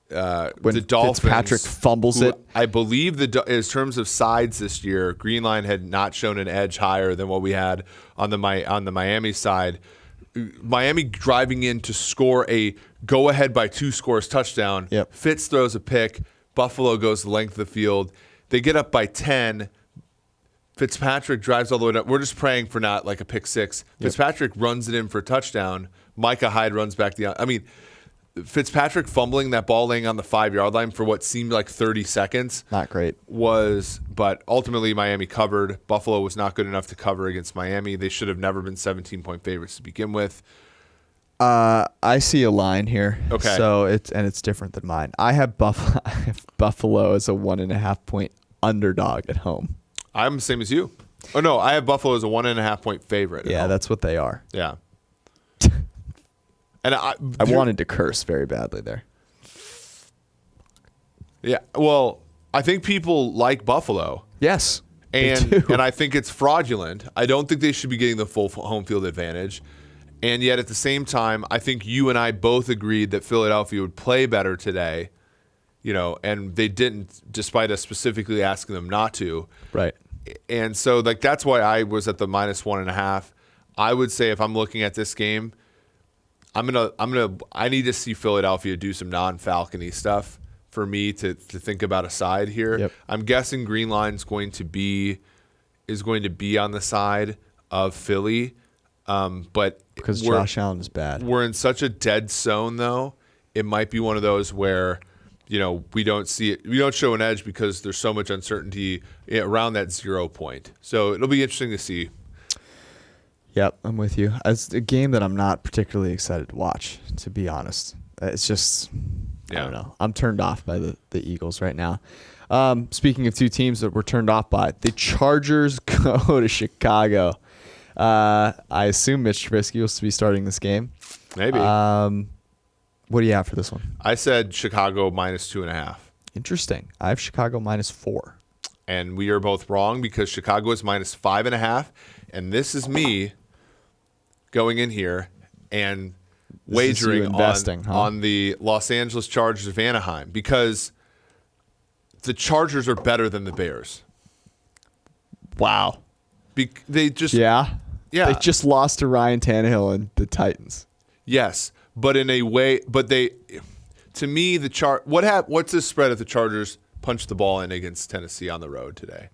the Dolphins, Fitzpatrick fumbles it. I believe in terms of sides this year, Green Line had not shown an edge higher than what we had on the Miami side. Miami driving in to score a go-ahead by 2 scores touchdown. Yep. Fitz throws a pick. Buffalo goes the length of the field. They get up by 10. Fitzpatrick drives all the way down. We're just praying for not a pick 6. Yep. Fitzpatrick runs it in for a touchdown. Micah Hyde runs back Fitzpatrick fumbling that ball laying on the 5-yard line for what seemed like 30 seconds. Not great. But ultimately Miami covered. Buffalo was not good enough to cover against Miami. They should have never been 17-point favorites to begin with. I see a line here. Okay. So it's different than mine. I have Buffalo as a 1.5 point underdog at home. I'm the same as you. Oh no, I have Buffalo as a 1.5 point favorite. Yeah, that's what they are. Yeah. And I wanted to curse very badly there. Yeah. Well, I think people like Buffalo. Yes. And I think it's fraudulent. I don't think they should be getting the full home field advantage. And yet at the same time, I think you and I both agreed that Philadelphia would play better today, and they didn't, despite us specifically asking them not to. Right. And so that's why I was at the -1.5. I would say if I'm looking at this game, I need to see Philadelphia do some non-Falcon-y stuff for me to think about a side here. Yep. I'm guessing Green Line's going to be on the side of Philly. But because Josh Allen is bad. We're in such a dead zone, though. It might be one of those where, we don't see it. We don't show an edge because there's so much uncertainty around that 0 point. So it'll be interesting to see. Yep, I'm with you. It's a game that I'm not particularly excited to watch, to be honest. It's just, I don't know. I'm turned off by the Eagles right now. Speaking of two teams that we're turned off by, the Chargers go to Chicago. I assume Mitch Trubisky will be starting this game. Maybe. What do you have for this one? I said Chicago -2.5. Interesting. I have Chicago -4. And we are both wrong because Chicago is -5.5. And this is me going in here and wagering on the Los Angeles Chargers of Anaheim because the Chargers are better than the Bears. Wow. They just Yeah. They just lost to Ryan Tannehill and the Titans. Yes, but in a way, to me what's the spread if the Chargers punch the ball in against Tennessee on the road today?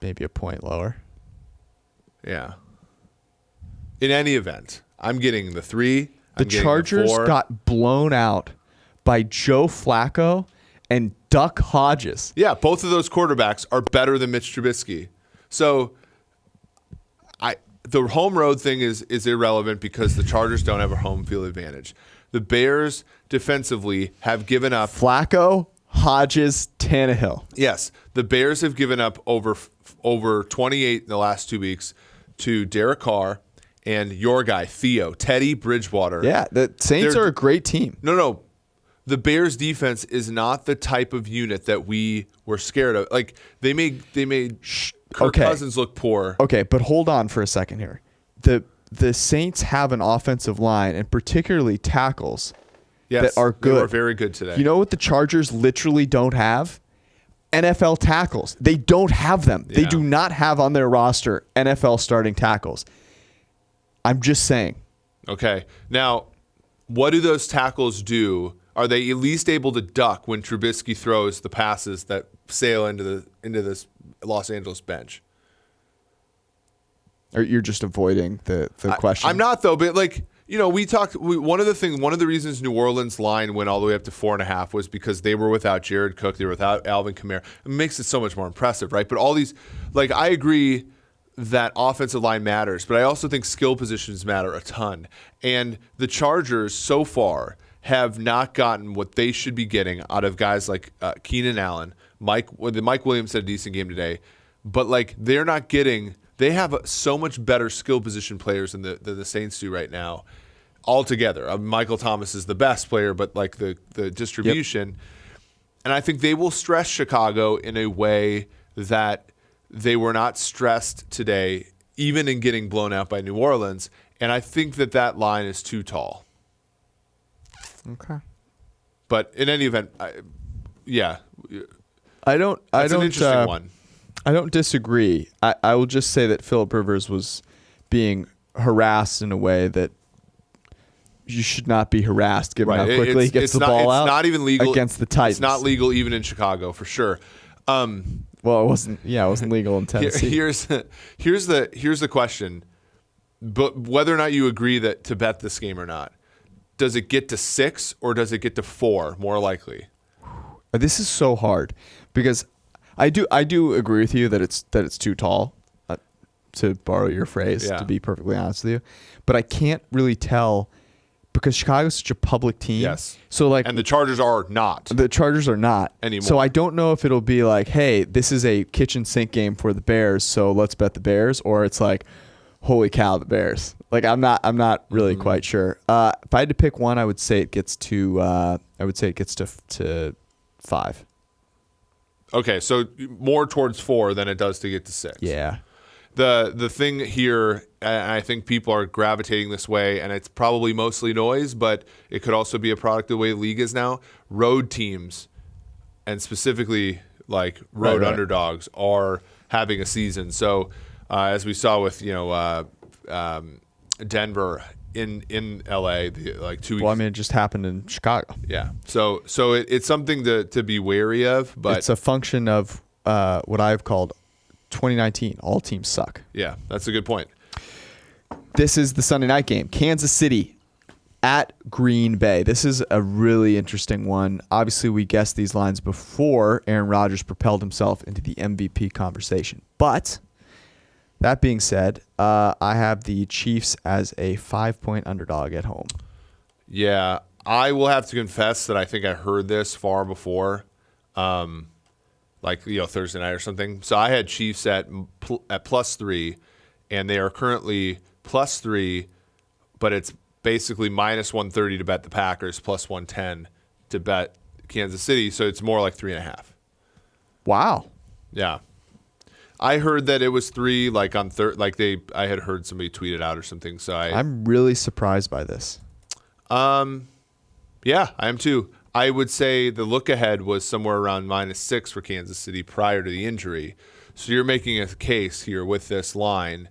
Maybe a point lower. Yeah. In any event, I'm getting the 3. The Chargers got blown out by Joe Flacco and Duck Hodges. Yeah, both of those quarterbacks are better than Mitch Trubisky. So the home road thing is irrelevant because the Chargers don't have a home field advantage. The Bears defensively have given up Flacco, Hodges, Tannehill. Yes, the Bears have given up over 28 in the last 2 weeks to Derek Carr and your guy Teddy Bridgewater. Yeah, the Saints are a great team. No. The Bears defense is not the type of unit that we were scared of. Like they made Kirk Cousins look poor. Okay, but hold on for a second here. The Saints have an offensive line and particularly tackles that are good. They were very good today. You know what the Chargers literally don't have? NFL tackles. They don't have them. Yeah. They do not have on their roster NFL starting tackles. I'm just saying. Okay. Now, what do those tackles do? Are they at least able to duck when Trubisky throws the passes that sail into this Los Angeles bench? Or you're just avoiding the question? I'm not though, but we talked. One of the reasons New Orleans line went all the way up to 4.5 was because they were without Jared Cook, they were without Alvin Kamara. It makes it so much more impressive, right? But all these, I agree that offensive line matters, but I also think skill positions matter a ton. And the Chargers so far have not gotten what they should be getting out of guys like Keenan Allen. Mike Williams had a decent game today, but they're not getting. They have so much better skill position players than the Saints do right now, altogether. Michael Thomas is the best player, but the distribution, Yep. And I think they will stress Chicago in a way that they were not stressed today, even in getting blown out by New Orleans. And I think that line is too tall. Okay. But in any event, I don't. That's an interesting one. I don't disagree. I will just say that Phillip Rivers was being harassed in a way that you should not be harassed given how quickly he gets the ball out. It's not even legal against the Titans. It's not legal even in Chicago for sure. Well, it wasn't. Yeah, it wasn't legal in Tennessee. Here's the question: but whether or not you agree to bet this game or not, does it get to 6 or does it get to 4? More likely. This is so hard because I do agree with you that it's too tall, to borrow your phrase. Yeah. To be perfectly honest with you, but I can't really tell because Chicago's such a public team. Yes. So and the Chargers are not. The Chargers are not anymore. So I don't know if it'll be hey, this is a kitchen sink game for the Bears, so let's bet the Bears, or it's holy cow, the Bears. I'm not really quite sure. If I had to pick one, I would say it gets to 5. Okay, so more towards 4 than it does to get to 6. Yeah. The thing here, and I think people are gravitating this way, and it's probably mostly noise, but it could also be a product of the way the league is now. Road teams, and specifically like road underdogs, are having a season. So as we saw with Denver in LA, like 2 weeks. Well, I mean, it just happened in Chicago. Yeah. So it's something to be wary of, but it's a function of what I've called 2019. All teams suck. Yeah, that's a good point. This is the Sunday night game. Kansas City at Green Bay. This is a really interesting one. Obviously, we guessed these lines before Aaron Rodgers propelled himself into the MVP conversation. But that being said, I have the Chiefs as a 5-point underdog at home. Yeah, I will have to confess that I think I heard this far before, Thursday night or something. So I had Chiefs at +3, and they are currently +3, but it's basically -130 to bet the Packers, +110 to bet Kansas City. So it's more like 3.5. Wow. Yeah. I heard that it was 3, like on I had heard somebody tweet it out or something. So I'm really surprised by this. Yeah, I am too. I would say the look ahead was somewhere around -6 for Kansas City prior to the injury. So you're making a case here with this line.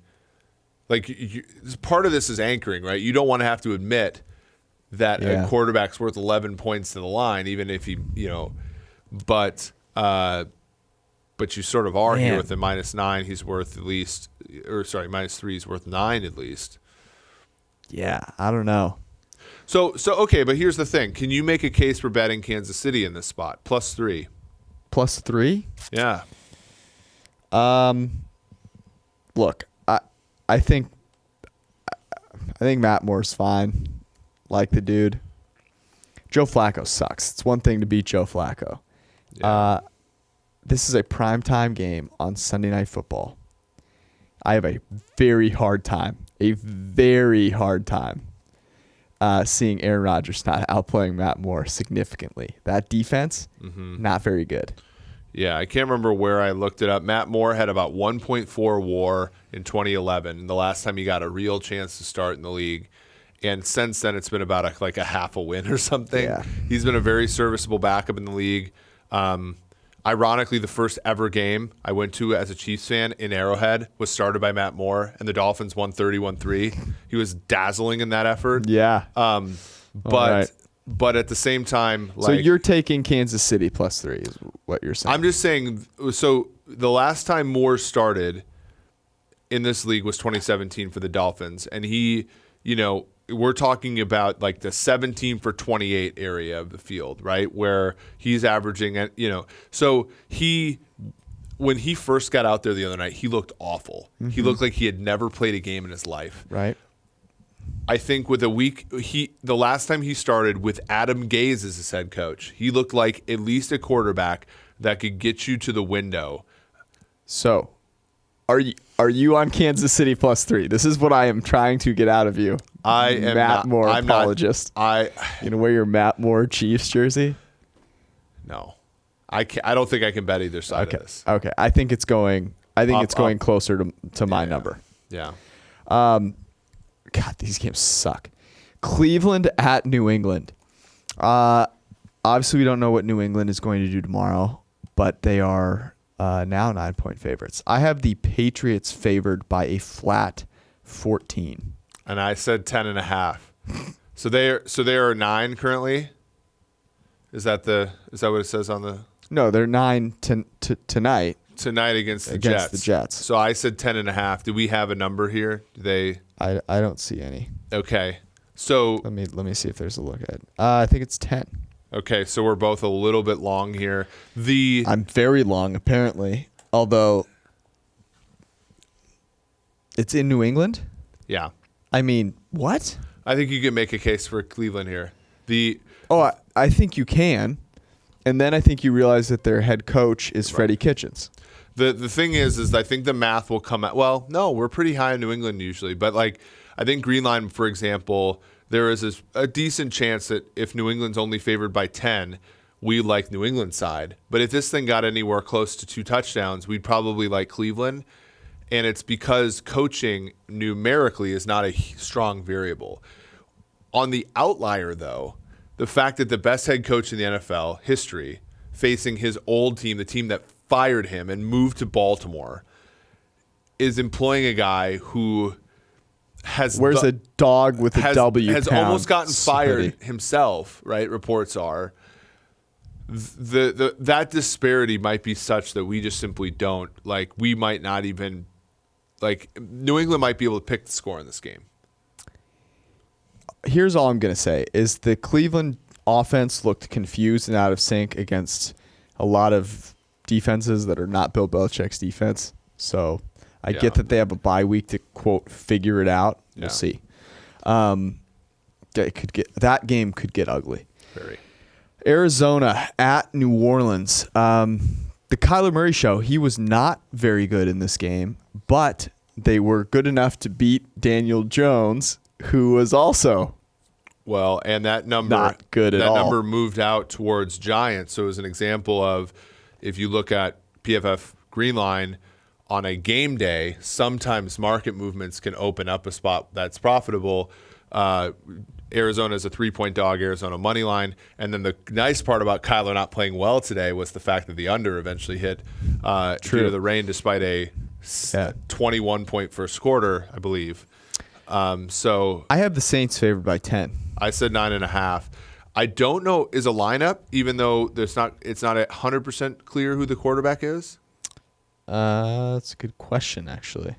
Like part of this is anchoring, right? You don't want to have to admit that a quarterback's worth 11 points to the line, even if but you sort of are here with the -9. He's worth at least, -3. He's worth 9 at least. Yeah, I don't know. So okay, but here's the thing: can you make a case for betting Kansas City in this spot +3? +3? Yeah. Look, I think Matt Moore's fine. Like the dude. Joe Flacco sucks. It's one thing to beat Joe Flacco. Yeah. This is a primetime game on Sunday Night Football. I have a very hard time seeing Aaron Rodgers not outplaying Matt Moore significantly. That defense, not very good. Yeah, I can't remember where I looked it up. Matt Moore had about 1.4 WAR in 2011, the last time he got a real chance to start in the league. And since then, it's been about a half a win or something. Yeah. He's been a very serviceable backup in the league. Ironically, the first ever game I went to as a Chiefs fan in Arrowhead was started by Matt Moore, and the Dolphins won 31-3. He was dazzling in that effort. Yeah. But at the same time, so you're taking Kansas City +3 is what you're saying. I'm just saying. So the last time Moore started in this league was 2017 for the Dolphins, and he, we're talking about like the 17 for 28 area of the field, right? Where he's averaging at, so when he first got out there the other night, he looked awful. Mm-hmm. He looked like he had never played a game in his life. Right. I think with the last time he started with Adam Gase as his head coach, he looked like at least a quarterback that could get you to the window. So, are you on Kansas City +3? This is what I am trying to get out of you. I am Matt Moore apologist. You gonna wear your Matt Moore Chiefs jersey? No, I don't think I can bet either side of this. Okay, I think it's going. Going closer to my number. Yeah. God, these games suck. Cleveland at New England. Obviously, we don't know what New England is going to do tomorrow, but they are now 9-point favorites. I have the Patriots favored by a flat 14. And I said 10.5. So they are 9 currently. Is that what it says on the? No, they're 9 tonight. Tonight against the Jets. So I said 10.5. Do we have a number here? Do they? I don't see any. Okay. So let me see if there's a look at. I think it's 10. Okay, so we're both a little bit long here. I'm very long apparently, although it's in New England. Yeah. I mean, what? I think you can make a case for Cleveland here. I think you can, and then I think you realize that their head coach is Freddie Kitchens. The thing is I think the math will come out. Well, no, we're pretty high in New England usually, but I think Greenline, for example, there is a decent chance that if New England's only favored by 10, we like New England side. But if this thing got anywhere close to 2 touchdowns, we'd probably like Cleveland. And it's because coaching numerically is not a strong variable. On the outlier, though, the fact that the best head coach in the NFL history, facing his old team, the team that fired him and moved to Baltimore, is employing a guy who wears a dog with a W has pound almost gotten sweaty. fired himself, right? Reports are. That disparity might be such that we just simply don't, like, we might not even, like, New England might be able to pick the score in this game. Here's all I'm going to say is the Cleveland offense looked confused and out of sync against a lot of defenses that are not Bill Belichick's defense. So I get that they have a bye week to, quote, figure it out. We'll see. That game could get ugly. Very. Arizona at New Orleans. The Kyler Murray show, he was not very good in this game, but they were good enough to beat Daniel Jones, who was also and that number not good at all. That number moved out towards Giants. So it was an example of, if you look at PFF Green Line on a game day, sometimes market movements can open up a spot that's profitable. Arizona is a 3-point dog, Arizona money line. And then the nice part about Kyler not playing well today was the fact that the under eventually hit due to the rain, despite a 21-point first quarter, I believe. So I have the Saints favored by 10. I said 9.5. I don't know, is a lineup, even though it's not 100% clear who the quarterback is? That's a good question, actually.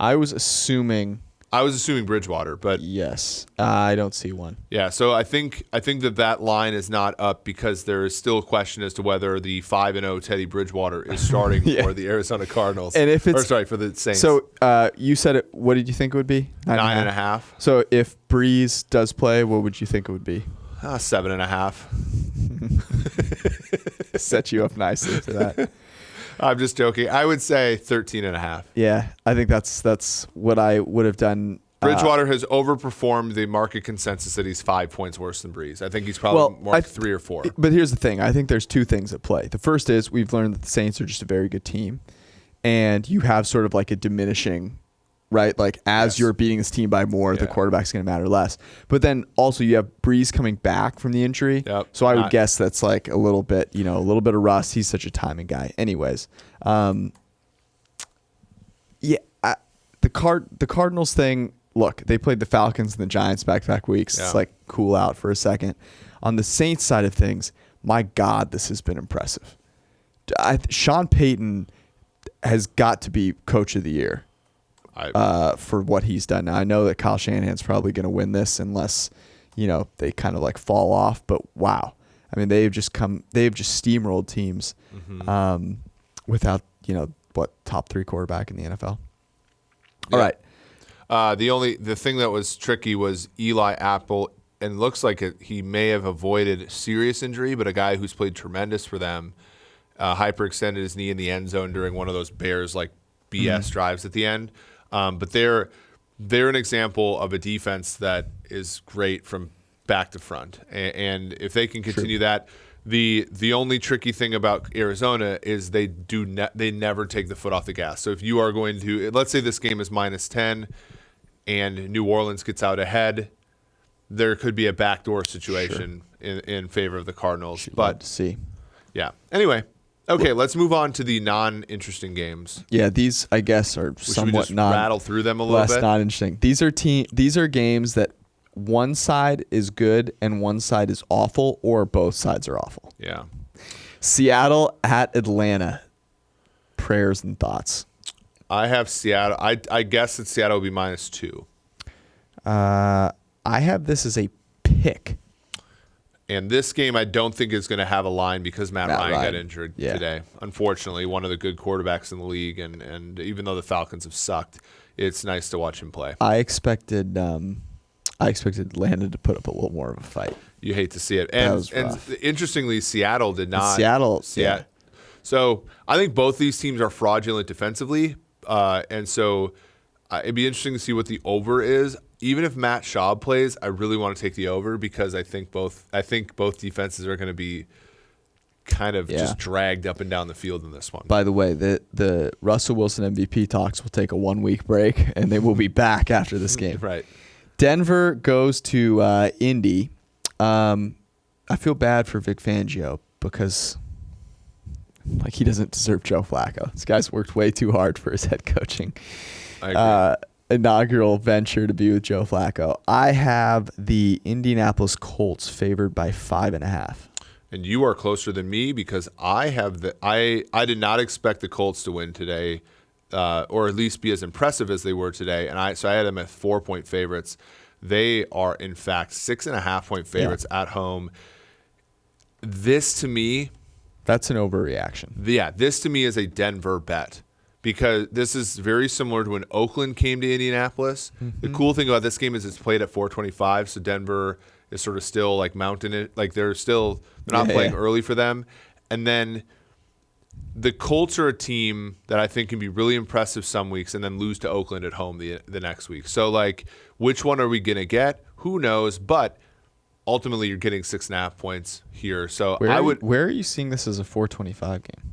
I was assuming Bridgewater, but yes, I don't see one. Yeah, so I think that line is not up because there is still a question as to whether the 5-0 Teddy Bridgewater is starting for the Arizona Cardinals. And if it's for the Saints. So you said it. What did you think it would be? 9.5. So if Breeze does play, what would you think it would be? 7.5. Set you up nicely for that. I'm just joking. I would say 13.5. Yeah, I think that's what I would have done. Bridgewater has overperformed the market consensus that he's 5 points worse than Breeze. I think he's probably more 3 or 4. But here's the thing. I think there's 2 things at play. The first is we've learned that the Saints are just a very good team, and you have sort of like a diminishing, right? Like as you're beating this team by more, the quarterback's going to matter less. But then also you have Breeze coming back from the injury. Yep. So I would guess that's like a little bit of rust. He's such a timing guy. Anyways, the Cardinals thing, look, they played the Falcons and the Giants back-to-back weeks. Yeah. It's like cool out for a second. On the Saints side of things, my God, this has been impressive. Sean Payton has got to be coach of the year. For what he's done. Now I know that Kyle Shanahan's probably going to win this unless, they kind of like fall off. But wow, I mean they've just steamrolled teams without top 3 quarterback in the NFL. Yeah. All right. The thing that was tricky was Eli Apple, and looks like he may have avoided serious injury, but a guy who's played tremendous for them hyperextended his knee in the end zone during one of those Bears like BS drives at the end. But they're an example of a defense that is great from back to front, and if they can continue that, the only tricky thing about Arizona is they never take the foot off the gas. So if you are going to, let's say this game is -10, and New Orleans gets out ahead, there could be a backdoor situation in favor of the Cardinals. But see, yeah. Anyway. Okay, let's move on to the non-interesting games. Yeah, these I guess are somewhat rattle through them a little bit. Not interesting. These are games that one side is good and one side is awful, or both sides are awful. Yeah. Seattle at Atlanta. Prayers and thoughts. I have Seattle. I guess that Seattle will be -2. I have this as a pick. And this game, I don't think is going to have a line because Matt Ryan got injured today. Unfortunately, one of the good quarterbacks in the league, and even though the Falcons have sucked, it's nice to watch him play. I expected Atlanta to put up a little more of a fight. You hate to see it, and interestingly, Seattle did not. Yeah. So I think both these teams are fraudulent defensively, and so it'd be interesting to see what the over is. Even if Matt Schaub plays, I really want to take the over because I think both defenses are going to be kind of just dragged up and down the field in this one. By the way, the Russell Wilson MVP talks will take a 1-week break, and they will be back after this game. Right. Denver goes to Indy. I feel bad for Vic Fangio because he doesn't deserve Joe Flacco. This guy's worked way too hard for his head coaching inaugural venture to be with Joe Flacco. I have the Indianapolis Colts favored by 5.5. And you are closer than me because I did not expect the Colts to win today, or at least be as impressive as they were today. And so I had them at 4-point favorites. They are in fact 6.5-point favorites at home. This to me, that's an overreaction. Yeah, this to me is a Denver bet because this is very similar to when Oakland came to Indianapolis. Mm-hmm. The cool thing about this game is it's played at 4:25, so Denver is sort of still like mounting it. Like they're not playing early for them. And then the Colts are a team that I think can be really impressive some weeks and then lose to Oakland at home the next week. So like, which one are we going to get? Who knows? But ultimately you're getting 6.5 points here. So where are you seeing this as a 4:25 game?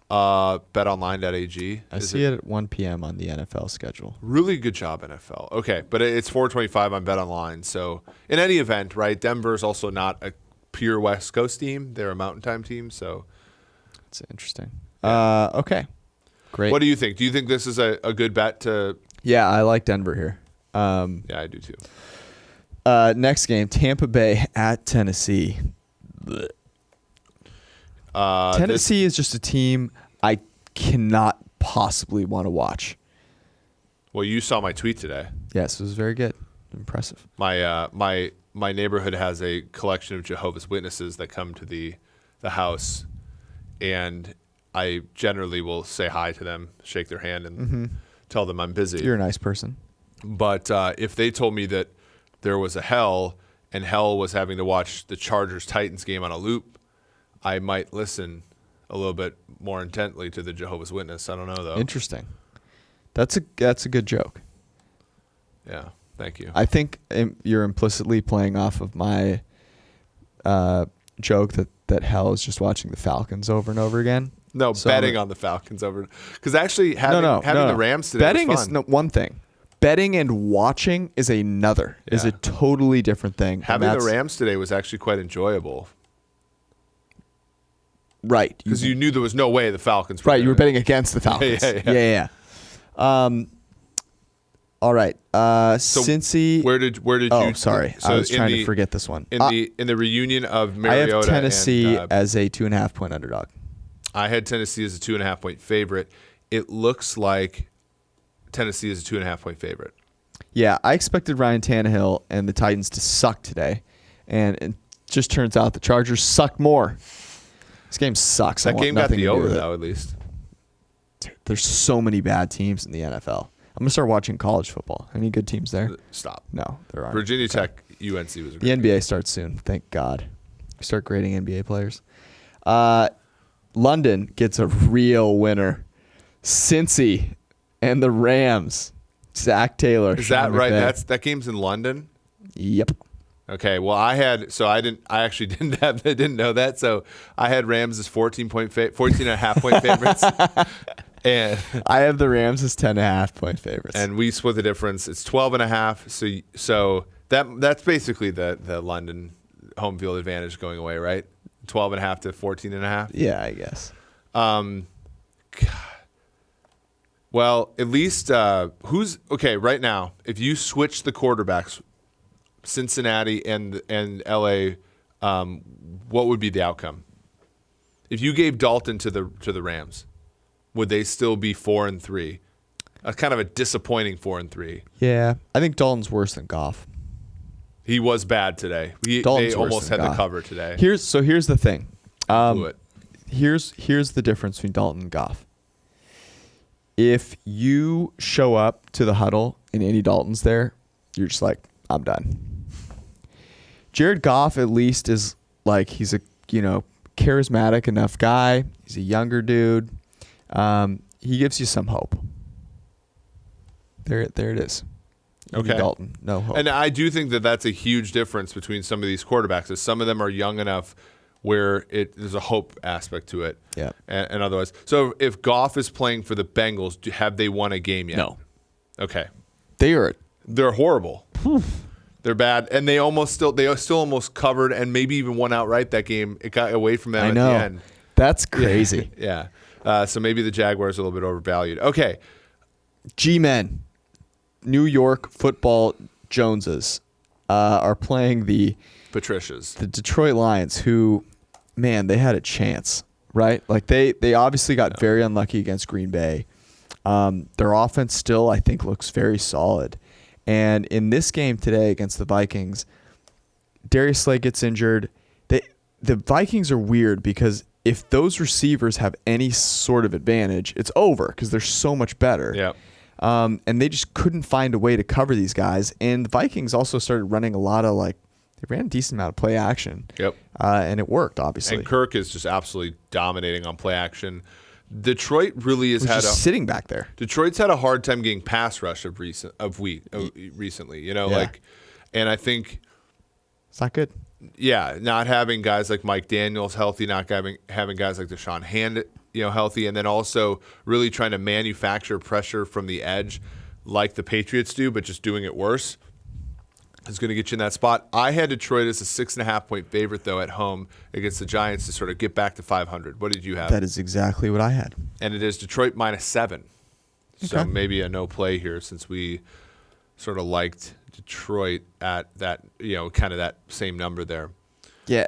BetOnline.ag. I see it at 1 p.m. on the NFL schedule. Really good job, NFL. Okay, but it's 4:25 on BetOnline. So in any event, right, Denver's also not a pure West Coast team. They're a Mountain Time team, so it's interesting. Okay, great. What do you think? Do you think this is a good bet to? Yeah, I like Denver here. Yeah, I do too. Next game, Tampa Bay at Tennessee. Tennessee is just a team I cannot possibly want to watch. Well, you saw my tweet today. Yes, it was very good. Impressive. My neighborhood has a collection of Jehovah's Witnesses that come to the house, and I generally will say hi to them, shake their hand, and tell them I'm busy. You're a nice person. But if they told me that there was a hell and hell was having to watch the Chargers-Titans game on a loop, I might listen a little bit more intently to the Jehovah's Witness. I don't know, though. Interesting. That's a good joke. Yeah, thank you. I think you're implicitly playing off of my joke that hell is just watching the Falcons over and over again. No, so betting on the Falcons over. Because actually having the Rams today betting was fun. Is one thing. Betting and watching is another. Yeah. Is a totally different thing. Having the Rams today was actually quite enjoyable. Right. Because you knew there was no way the Falcons were you were betting against the Falcons. Yeah. All right. So Cincy. Where did you? Sorry. So I was trying to forget this one. In the reunion of Mariota, I have Tennessee as a 2.5-point underdog. I had Tennessee as a 2.5-point favorite. It looks like Tennessee is a 2.5-point favorite. Yeah, I expected Ryan Tannehill and the Titans to suck today, and it just turns out the Chargers suck more. This game sucks. That game got the over, though, at least. There's so many bad teams in the NFL. I'm going to start watching college football. Any good teams there? Stop. No, there aren't. Virginia Tech, UNC was a great The NBA starts soon, thank God. We start grading NBA players. London gets a real winner. Cincy and the Rams. Zach Taylor. Is that right? That game's in London? Yep. Okay. Well, I actually didn't know that. So I had Rams as 14.5-point favorites. And I have the Rams as 10.5-point favorites. And we split the difference. It's 12.5. So that's basically the London home field advantage going away, right? 12.5 to 14.5. Yeah, I guess. God. Well, at least who's okay right now? If you switch the quarterbacks, Cincinnati and LA, what would be the outcome? If you gave Dalton to the Rams, would they still be 4-3? Kind of a disappointing 4-3. Yeah, I think Dalton's worse than Goff. He was bad today. They almost had the cover today. Here's the thing. Blew it. Here's the difference between Dalton and Goff. If you show up to the huddle and Andy Dalton's there, you're just like, I'm done. Jared Goff at least is like, he's a charismatic enough guy. He's a younger dude. He gives you some hope. There it is. Okay. Dalton, no hope. And I do think that that's a huge difference between some of these quarterbacks. Is some of them are young enough where there's a hope aspect to it. Yeah. And otherwise. So if Goff is playing for the Bengals, have they won a game yet? No. Okay. They're horrible. They're bad, and they still almost covered and maybe even won outright that game. It got away from them at the end. That's crazy. Yeah. So maybe the Jaguars are a little bit overvalued. Okay. G-Men, New York Football Joneses are playing the Patricias, the Detroit Lions, who, man, they had a chance, right? Like they obviously got very unlucky against Green Bay. Their offense still, I think, looks very solid. And in this game today against the Vikings, Darius Slay gets injured. The Vikings are weird because if those receivers have any sort of advantage, it's over because they're so much better. Yeah. And they just couldn't find a way to cover these guys. And the Vikings also started running a lot of they ran a decent amount of play action. Yep. And it worked, obviously. And Kirk is just absolutely dominating on play action. Detroit really has had sitting back there. Detroit's had a hard time getting pass rush recently. And I think it's not good. Yeah, not having guys like Mike Daniels healthy, not having guys like Deshaun Hand, healthy, and then also really trying to manufacture pressure from the edge, like the Patriots do, but just doing it worse, is going to get you in that spot. I had Detroit as a 6.5-point favorite, though, at home against the Giants to sort of get back to 500. What did you have? That is exactly what I had. And it is Detroit -7. So maybe a no play here since we sort of liked Detroit at that, kind of that same number there. Yeah.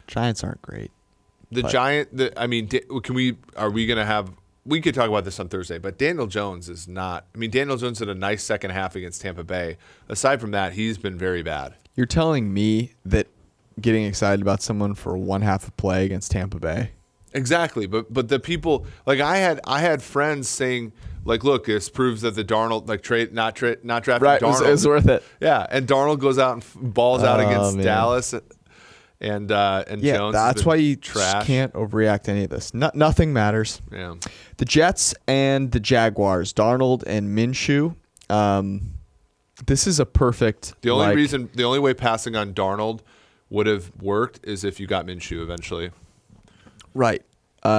Giants aren't great. We could talk about this on Thursday, but Daniel Jones is not. Daniel Jones had a nice second half against Tampa Bay. Aside from that, he's been very bad. You're telling me that getting excited about someone for one half of play against Tampa Bay? Exactly, but the people I had friends saying look, this proves that the Darnold not drafting Darnold. It was worth it. Yeah, and Darnold goes out and balls out against Dallas. And Jones. That's why you can't overreact to any of this. Nothing matters. Yeah. The Jets and the Jaguars, Darnold and Minshew. This is a perfect. The only way passing on Darnold would have worked is if you got Minshew eventually. Right.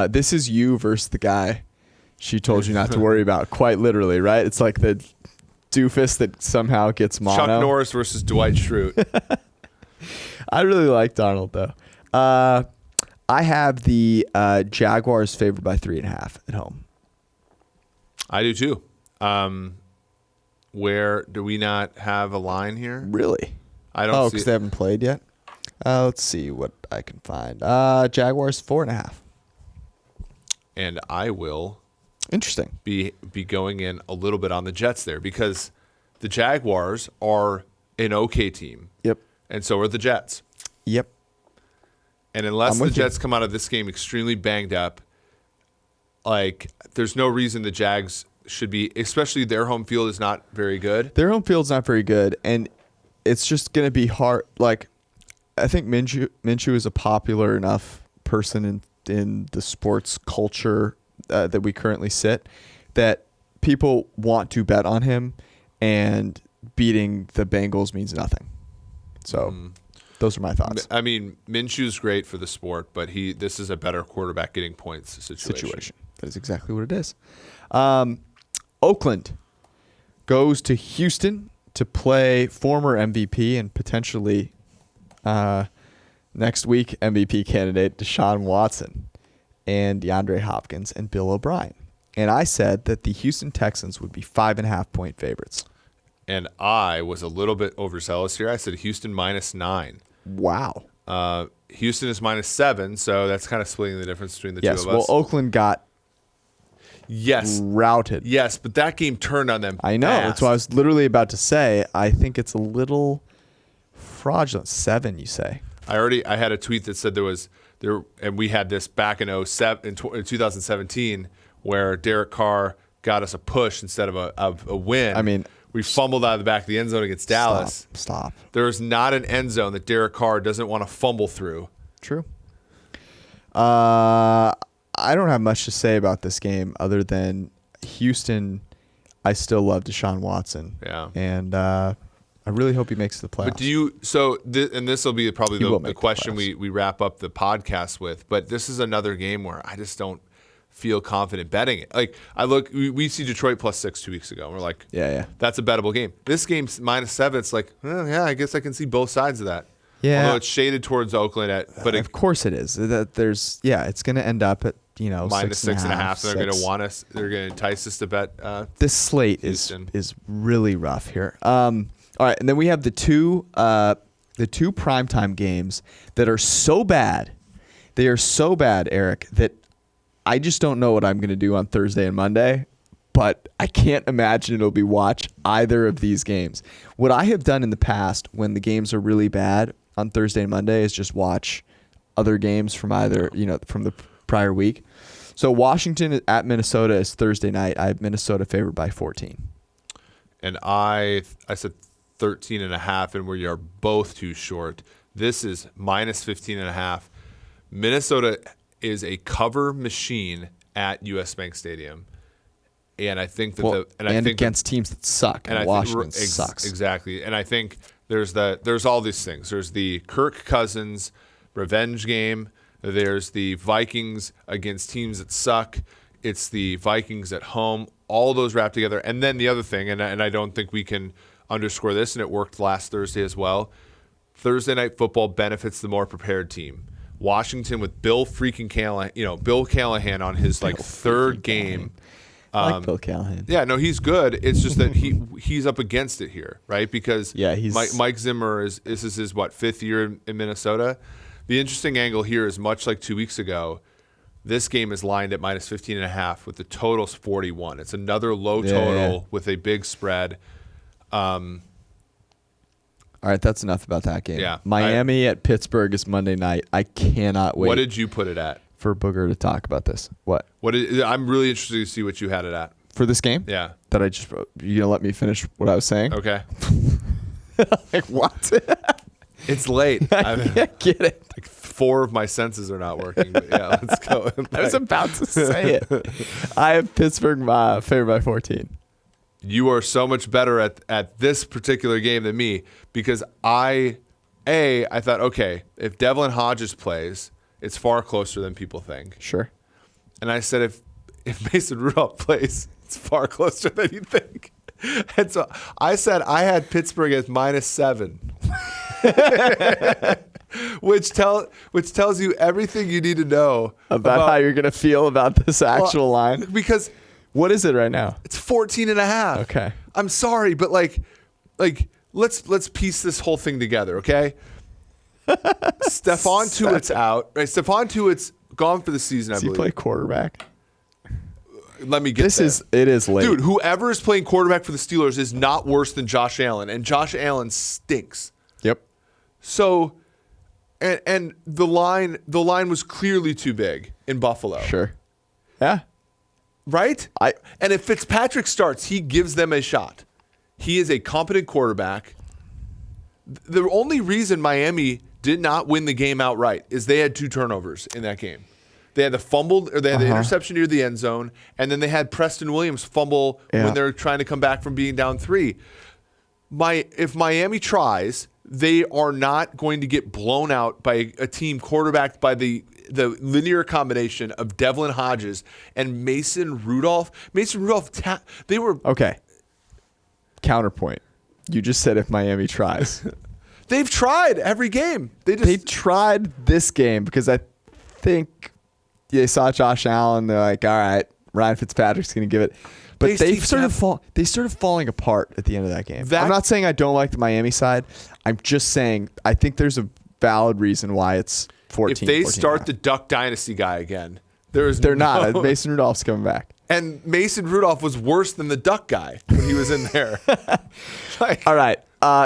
This is you versus the guy she told you not to worry about. Quite literally, right? It's like the doofus that somehow gets mono. Chuck Norris versus Dwight Schrute. I really like Darnold, though. I have the Jaguars favored by 3.5 at home. I do, too. Where do we not have a line here? Really? I don't see because they haven't played yet? Let's see what I can find. Jaguars 4.5. And I will Interesting. be going in a little bit on the Jets there because the Jaguars are an okay team. Yep. And so are the Jets. Yep. And unless the Jets come out of this game extremely banged up, there's no reason the Jags should be, especially their home field is not very good. Their home field's not very good, and it's just going to be hard. I think Minshew is a popular enough person in the sports culture that we currently sit that people want to bet on him, and beating the Bengals means nothing. So those are my thoughts. Minshew's great for the sport, but this is a better quarterback getting points situation. That is exactly what it is. Oakland goes to Houston to play former MVP and potentially next week MVP candidate Deshaun Watson and DeAndre Hopkins and Bill O'Brien. And I said that the Houston Texans would be 5.5-point favorites. And I was a little bit overzealous here. I said Houston -9. Wow. Houston is -7, so that's kind of splitting the difference between the two of us. Well, Oakland got routed. Yes, but that game turned on them. I know. Fast. That's what I was literally about to say. I think it's a little fraudulent. 7, you say? I had a tweet that said and we had this back in 2017 where Derek Carr got us a push instead of a win. We fumbled out of the back of the end zone against Dallas. Stop. There is not an end zone that Derek Carr doesn't want to fumble through. True. I don't have much to say about this game other than Houston. I still love Deshaun Watson. Yeah. And I really hope he makes the playoffs. But do you? So, and this will be probably the question the we wrap up the podcast with. But this is another game where I just don't feel confident betting it. Like we see Detroit +6 2 weeks ago. And we're like, yeah, that's a bettable game. This game's -7. It's like, yeah, I guess I can see both sides of that. Yeah, although it's shaded towards Oakland of course it is. It's going to end up at -6.5. So they're going to want us. They're going to entice us to bet. This slate is really rough here. All right, and then we have the two primetime games that are so bad. They are so bad, Eric, that I just don't know what I'm going to do on Thursday and Monday. But I can't imagine it'll be watch either of these games. What I have done in the past when the games are really bad on Thursday and Monday is just watch other games from from the prior week. So Washington at Minnesota is Thursday night. I have Minnesota favored by 14. And I said 13.5, and we are both too short. This is -15.5. Minnesota is a cover machine at US Bank Stadium. And I think that against teams that suck, and Washington sucks. Exactly. And I think there's all these things. There's the Kirk Cousins revenge game. There's the Vikings against teams that suck. It's the Vikings at home. All those wrapped together. And then the other thing, and I don't think we can underscore this, and it worked last Thursday as well. Thursday night football benefits the more prepared team. Washington with Bill Callahan on his third game. I like Bill Callahan. Yeah, no, he's good. It's just that he's up against it here, right? Because Mike Zimmer this is his fifth year in Minnesota. The interesting angle here is much like 2 weeks ago, this game is lined at -15.5 with the totals 41. It's another low total with a big spread. All right, that's enough about that game. Yeah, Miami at Pittsburgh is Monday night. I cannot wait. What did you put it at? For Booger to talk about this. What? I'm really interested to see what you had it at. For this game? Yeah. That I just, let me finish what I was saying? Okay. Like, what? It's late. I get it. 4 of my senses are not working. But yeah, let's go. I was about to say it. I have Pittsburgh favored by 14. You are so much better at this particular game than me because I thought, okay, if Devlin Hodges plays, it's far closer than people think. Sure. And I said, if Mason Rudolph plays, it's far closer than you think. And so I said I had Pittsburgh as -7, which tells you everything you need to know about how you're going to feel about this actual line. Because what is it right now? It's 14.5. Okay. I'm sorry, but let's piece this whole thing together, okay? Stephon Tuitt's out. Right? Stephon Tuitt's gone for the season, I believe. Does he play quarterback? Let me get it is late. Dude, whoever is playing quarterback for the Steelers is not worse than Josh Allen, and Josh Allen stinks. Yep. So, and the line was clearly too big in Buffalo. Sure. Yeah. Right? And if Fitzpatrick starts, he gives them a shot. He is a competent quarterback. The only reason Miami did not win the game outright is they had 2 turnovers in that game. They had the interception near the end zone, and then they had Preston Williams fumble when they're trying to come back from being down 3. If Miami tries, they are not going to get blown out by a team quarterbacked by the linear combination of Devlin Hodges and Mason Rudolph. They were okay. Counterpoint. You just said if Miami tries. They've tried every game. They tried this game because I think they saw Josh Allen. They're like, all right, Ryan Fitzpatrick's going to give it. But they started falling apart at the end of that game. I'm not saying I don't like the Miami side. I'm just saying I think there's a valid reason why it's 14. If they start the Duck Dynasty guy again, they're not. Mason Rudolph's coming back. And Mason Rudolph was worse than the Duck guy when he was in there. All right.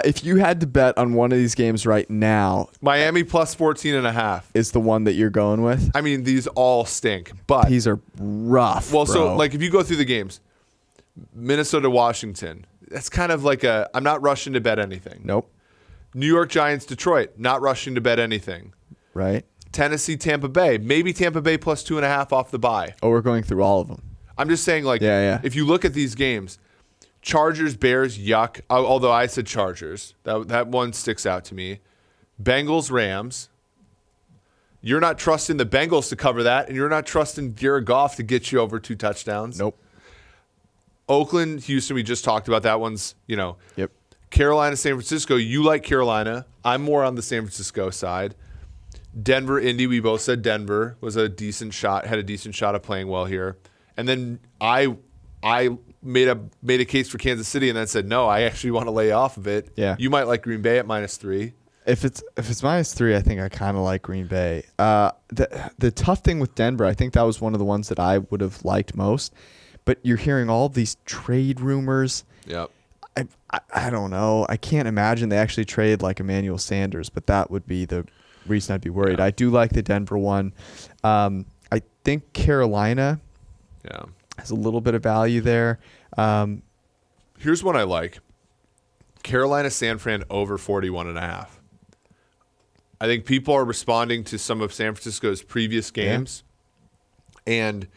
If you had to bet on one of these games right now, Miami plus 14.5 is the one that you're going with. I mean, these all stink, but these are rough. Well, bro. so if you go through the games, Minnesota, Washington, that's kind of like I'm not rushing to bet anything. Nope. New York Giants, Detroit, not rushing to bet anything. Right. Tennessee, Tampa Bay, maybe Tampa Bay plus 2.5 off the bye. Oh, we're going through all of them. I'm just saying, if you look at these games, Chargers, Bears, yuck. Although I said Chargers. That one sticks out to me. Bengals, Rams. You're not trusting the Bengals to cover that, and you're not trusting Jared Goff to get you over 2 touchdowns. Nope. Oakland, Houston, we just talked about. That one's, Yep. Carolina, San Francisco. You like Carolina. I'm more on the San Francisco side. Denver, Indy, we both said Denver was a decent shot, had a decent shot of playing well here. And then I made a case for Kansas City and then said, no, I actually want to lay off of it. Yeah. You might like Green Bay at -3. If it's -3, I think I kind of like Green Bay. The tough thing with Denver, I think that was one of the ones that I would have liked most. But you're hearing all these trade rumors. Yep. I don't know. I can't imagine they actually trade like Emmanuel Sanders, but that would be the reason I'd be worried. Yeah. I do like the Denver one. I think Carolina has a little bit of value there. Here's one I like. Carolina, San Fran over 41.5. I think people are responding to some of San Francisco's previous games. Yeah. And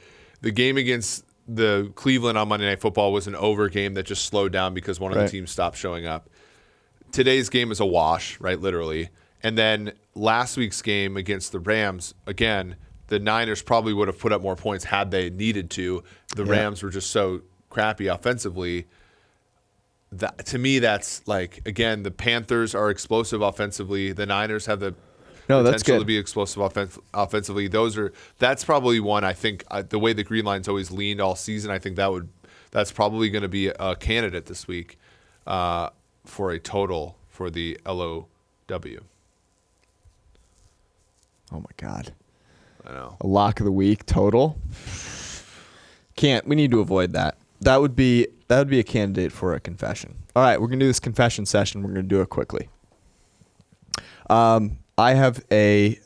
the game against the Cleveland on Monday Night Football was an over game that just slowed down because one of the teams stopped showing up. Today's game is a wash, right, literally. And then last week's game against the Rams, again, the Niners probably would have put up more points had they needed to. The Rams were just so crappy offensively. To me, that's like, again, the Panthers are explosive offensively. The Niners have the potential to be explosive offensively. That's probably one I think the way the Green Line's always leaned all season. I think that's probably going to be a candidate this week for a total for the LOW. Oh my God! I know. A lock of the week total. We need to avoid that. That would be a candidate for a confession. All right, we're gonna do this confession session. We're gonna do it quickly. I have a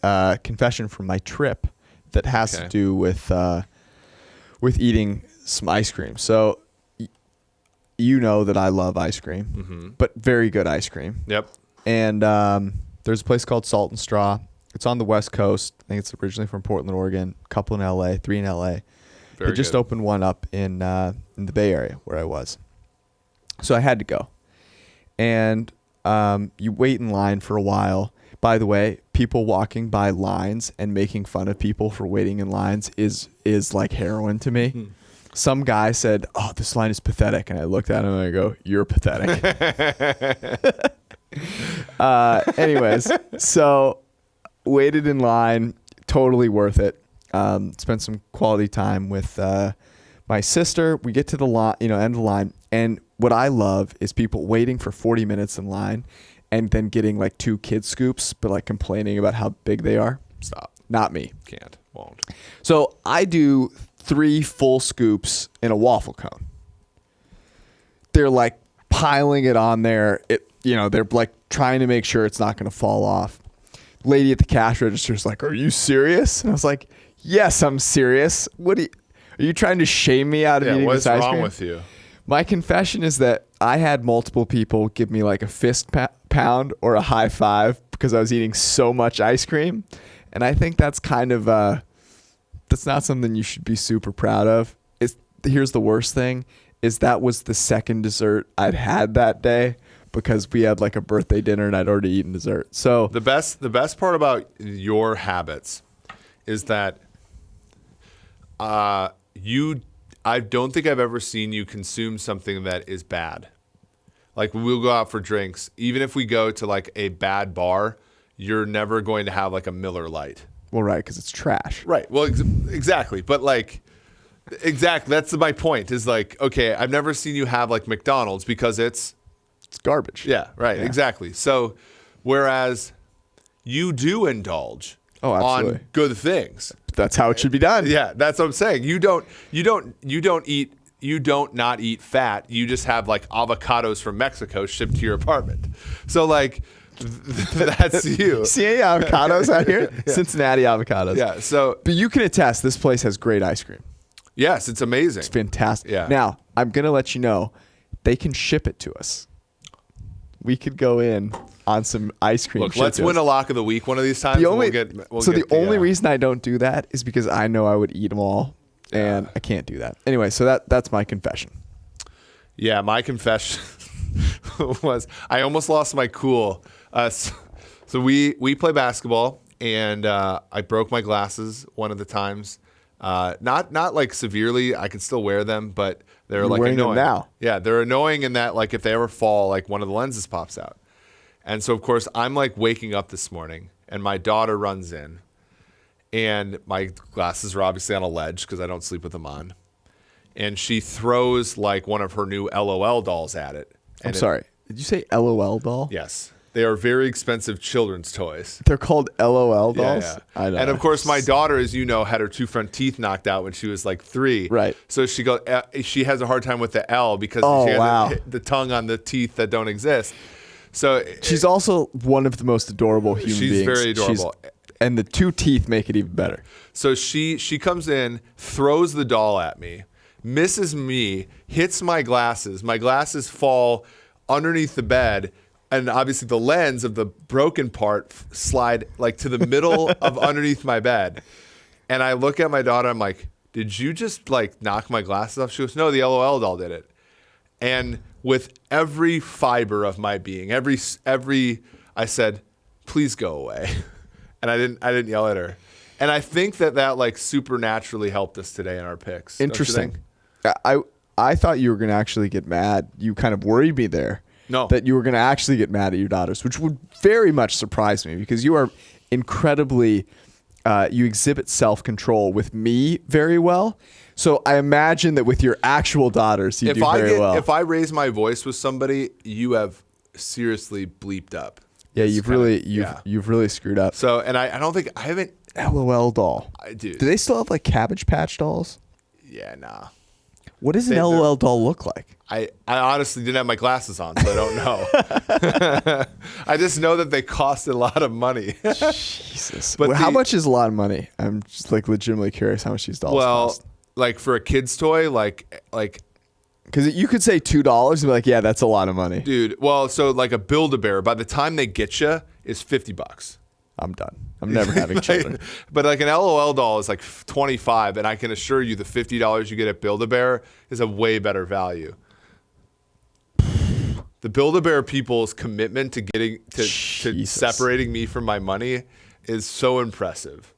confession from my trip that has to do with eating some ice cream. So you know that I love ice cream, but very good ice cream. Yep. And there's a place called Salt and Straw. It's on the West Coast. I think it's originally from Portland, Oregon. A couple in LA, 3 in LA. They just opened one up in the Bay Area where I was. So I had to go. And you wait in line for a while. By the way, people walking by lines and making fun of people for waiting in lines is like heroin to me. Some guy said, "Oh, this line is pathetic." And I looked at him and I go, "You're pathetic." Anyways, so waited in line, totally worth it. Spent some quality time with my sister. We get to the line, end of the line, and what I love is people waiting for 40 minutes in line and then getting like 2 kid scoops, but like complaining about how big they are. Stop. Not me. Can't. Won't. So I do 3 full scoops in a waffle cone. They're like piling it on there. They're like trying to make sure it's not going to fall off. Lady at the cash register is like, "Are you serious?" And I was like, "Yes, I'm serious. Are you trying to shame me out of eating this ice cream?" What's wrong with you? My confession is that I had multiple people give me like a fist pound or a high five because I was eating so much ice cream. And I think that's kind of, that's not something you should be super proud of. Here's the worst thing is that was the second dessert I'd had that day because we had like a birthday dinner and I'd already eaten dessert. So the best part about your habits is that I don't think I've ever seen you consume something that is bad. Like we'll go out for drinks, even if we go to like a bad bar, you're never going to have like a Miller Lite. Well, right, because it's trash. Right. Well, exactly. But like, exactly. That's my point. Is like, okay, I've never seen you have like McDonald's because it's garbage. Yeah. Right. Yeah. Exactly. So, whereas you do indulge on good things. That's how it should be done. Yeah, that's what I'm saying. You don't not eat fat. You just have like avocados from Mexico shipped to your apartment. So like that's you. See any avocados out here? Yeah. Cincinnati avocados. Yeah. So, but you can attest this place has great ice cream. Yes, it's amazing. It's fantastic. Yeah. Now I'm gonna let you know, they can ship it to us. We could go in on some ice cream. Look, let's win a lock of the week one of these times. The only reason I don't do that is because I know I would eat them all, and I can't do that. Anyway, so that's my confession. Yeah, my confession was I almost lost my cool. So we play basketball, and I broke my glasses one of the times. Not like severely. I can still wear them, but they're You're like wearing annoying. them now. Yeah, they're annoying in that like if they ever fall, like one of the lenses pops out. And so of course I'm like waking up this morning, and my daughter runs in, and my glasses are obviously on a ledge because I don't sleep with them on. And she throws like one of her new LOL dolls at it. I'm sorry. Did you say LOL doll? Yes. They are very expensive children's toys. They're called LOL dolls? Yeah. I know. And of course, my daughter, as you know, had her 2 front teeth knocked out when she was like 3. Right. So she has a hard time with the L because Oh, she has wow. the tongue on the teeth that don't exist. So She's also one of the most adorable human beings. She's very adorable. And the 2 teeth make it even better. So she comes in, throws the doll at me, misses me, hits my glasses. My glasses fall underneath the bed, and obviously the lens of the broken part slide like to the middle of underneath my bed. And I look at my daughter, I'm like, did you just like knock my glasses off? She goes, no, the LOL doll did it. And with every fiber of my being, every I said, please go away. And I didn't yell at her. And I think that like supernaturally helped us today in our picks. Interesting. I thought you were going to actually get mad. You kind of worried me there. No. That you were going to actually get mad at your daughters, which would very much surprise me because you are incredibly, you exhibit self-control with me very well. So I imagine that with your actual daughters, you do very well. If I raise my voice with somebody, you have seriously bleeped up. Yeah, you've really screwed up. So, and I don't think I haven't. LOL doll. Do they still have like Cabbage Patch dolls? Yeah, nah. What does an LOL doll look like? I honestly didn't have my glasses on, so I don't know. I just know that they cost a lot of money. Jesus. But how much is a lot of money? I'm just like legitimately curious how much these dolls cost. Well, like for a kid's toy, like because you could say $2 and be like, yeah, that's a lot of money. Dude, well, so like a Build-A-Bear, by the time they get you, is $50. I'm done. I'm never having children. But like an LOL doll is like $25, and I can assure you the $50 you get at Build-A-Bear is a way better value. The Build-A-Bear people's commitment to getting to separating me from my money is so impressive.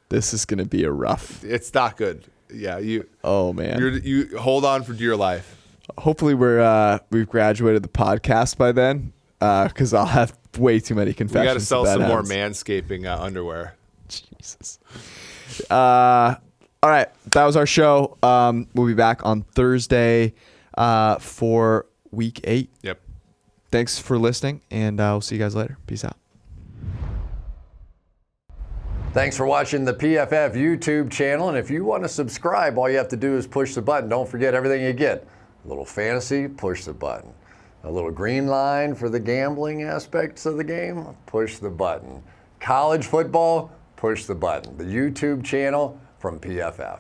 This is going to be a rough. It's not good. Yeah, you. Oh man, you hold on for dear life. Hopefully we've graduated the podcast by then, because I'll have way too many confessions. We got to sell some more manscaping underwear. Jesus. All right, that was our show. We'll be back on Thursday for week 8. Yep. Thanks for listening, and we'll see you guys later. Peace out. Thanks for watching the PFF YouTube channel. And if you want to subscribe, all you have to do is push the button. Don't forget everything you get. A little fantasy, push the button. A little green line for the gambling aspects of the game, push the button. College football, push the button. The YouTube channel from PFF.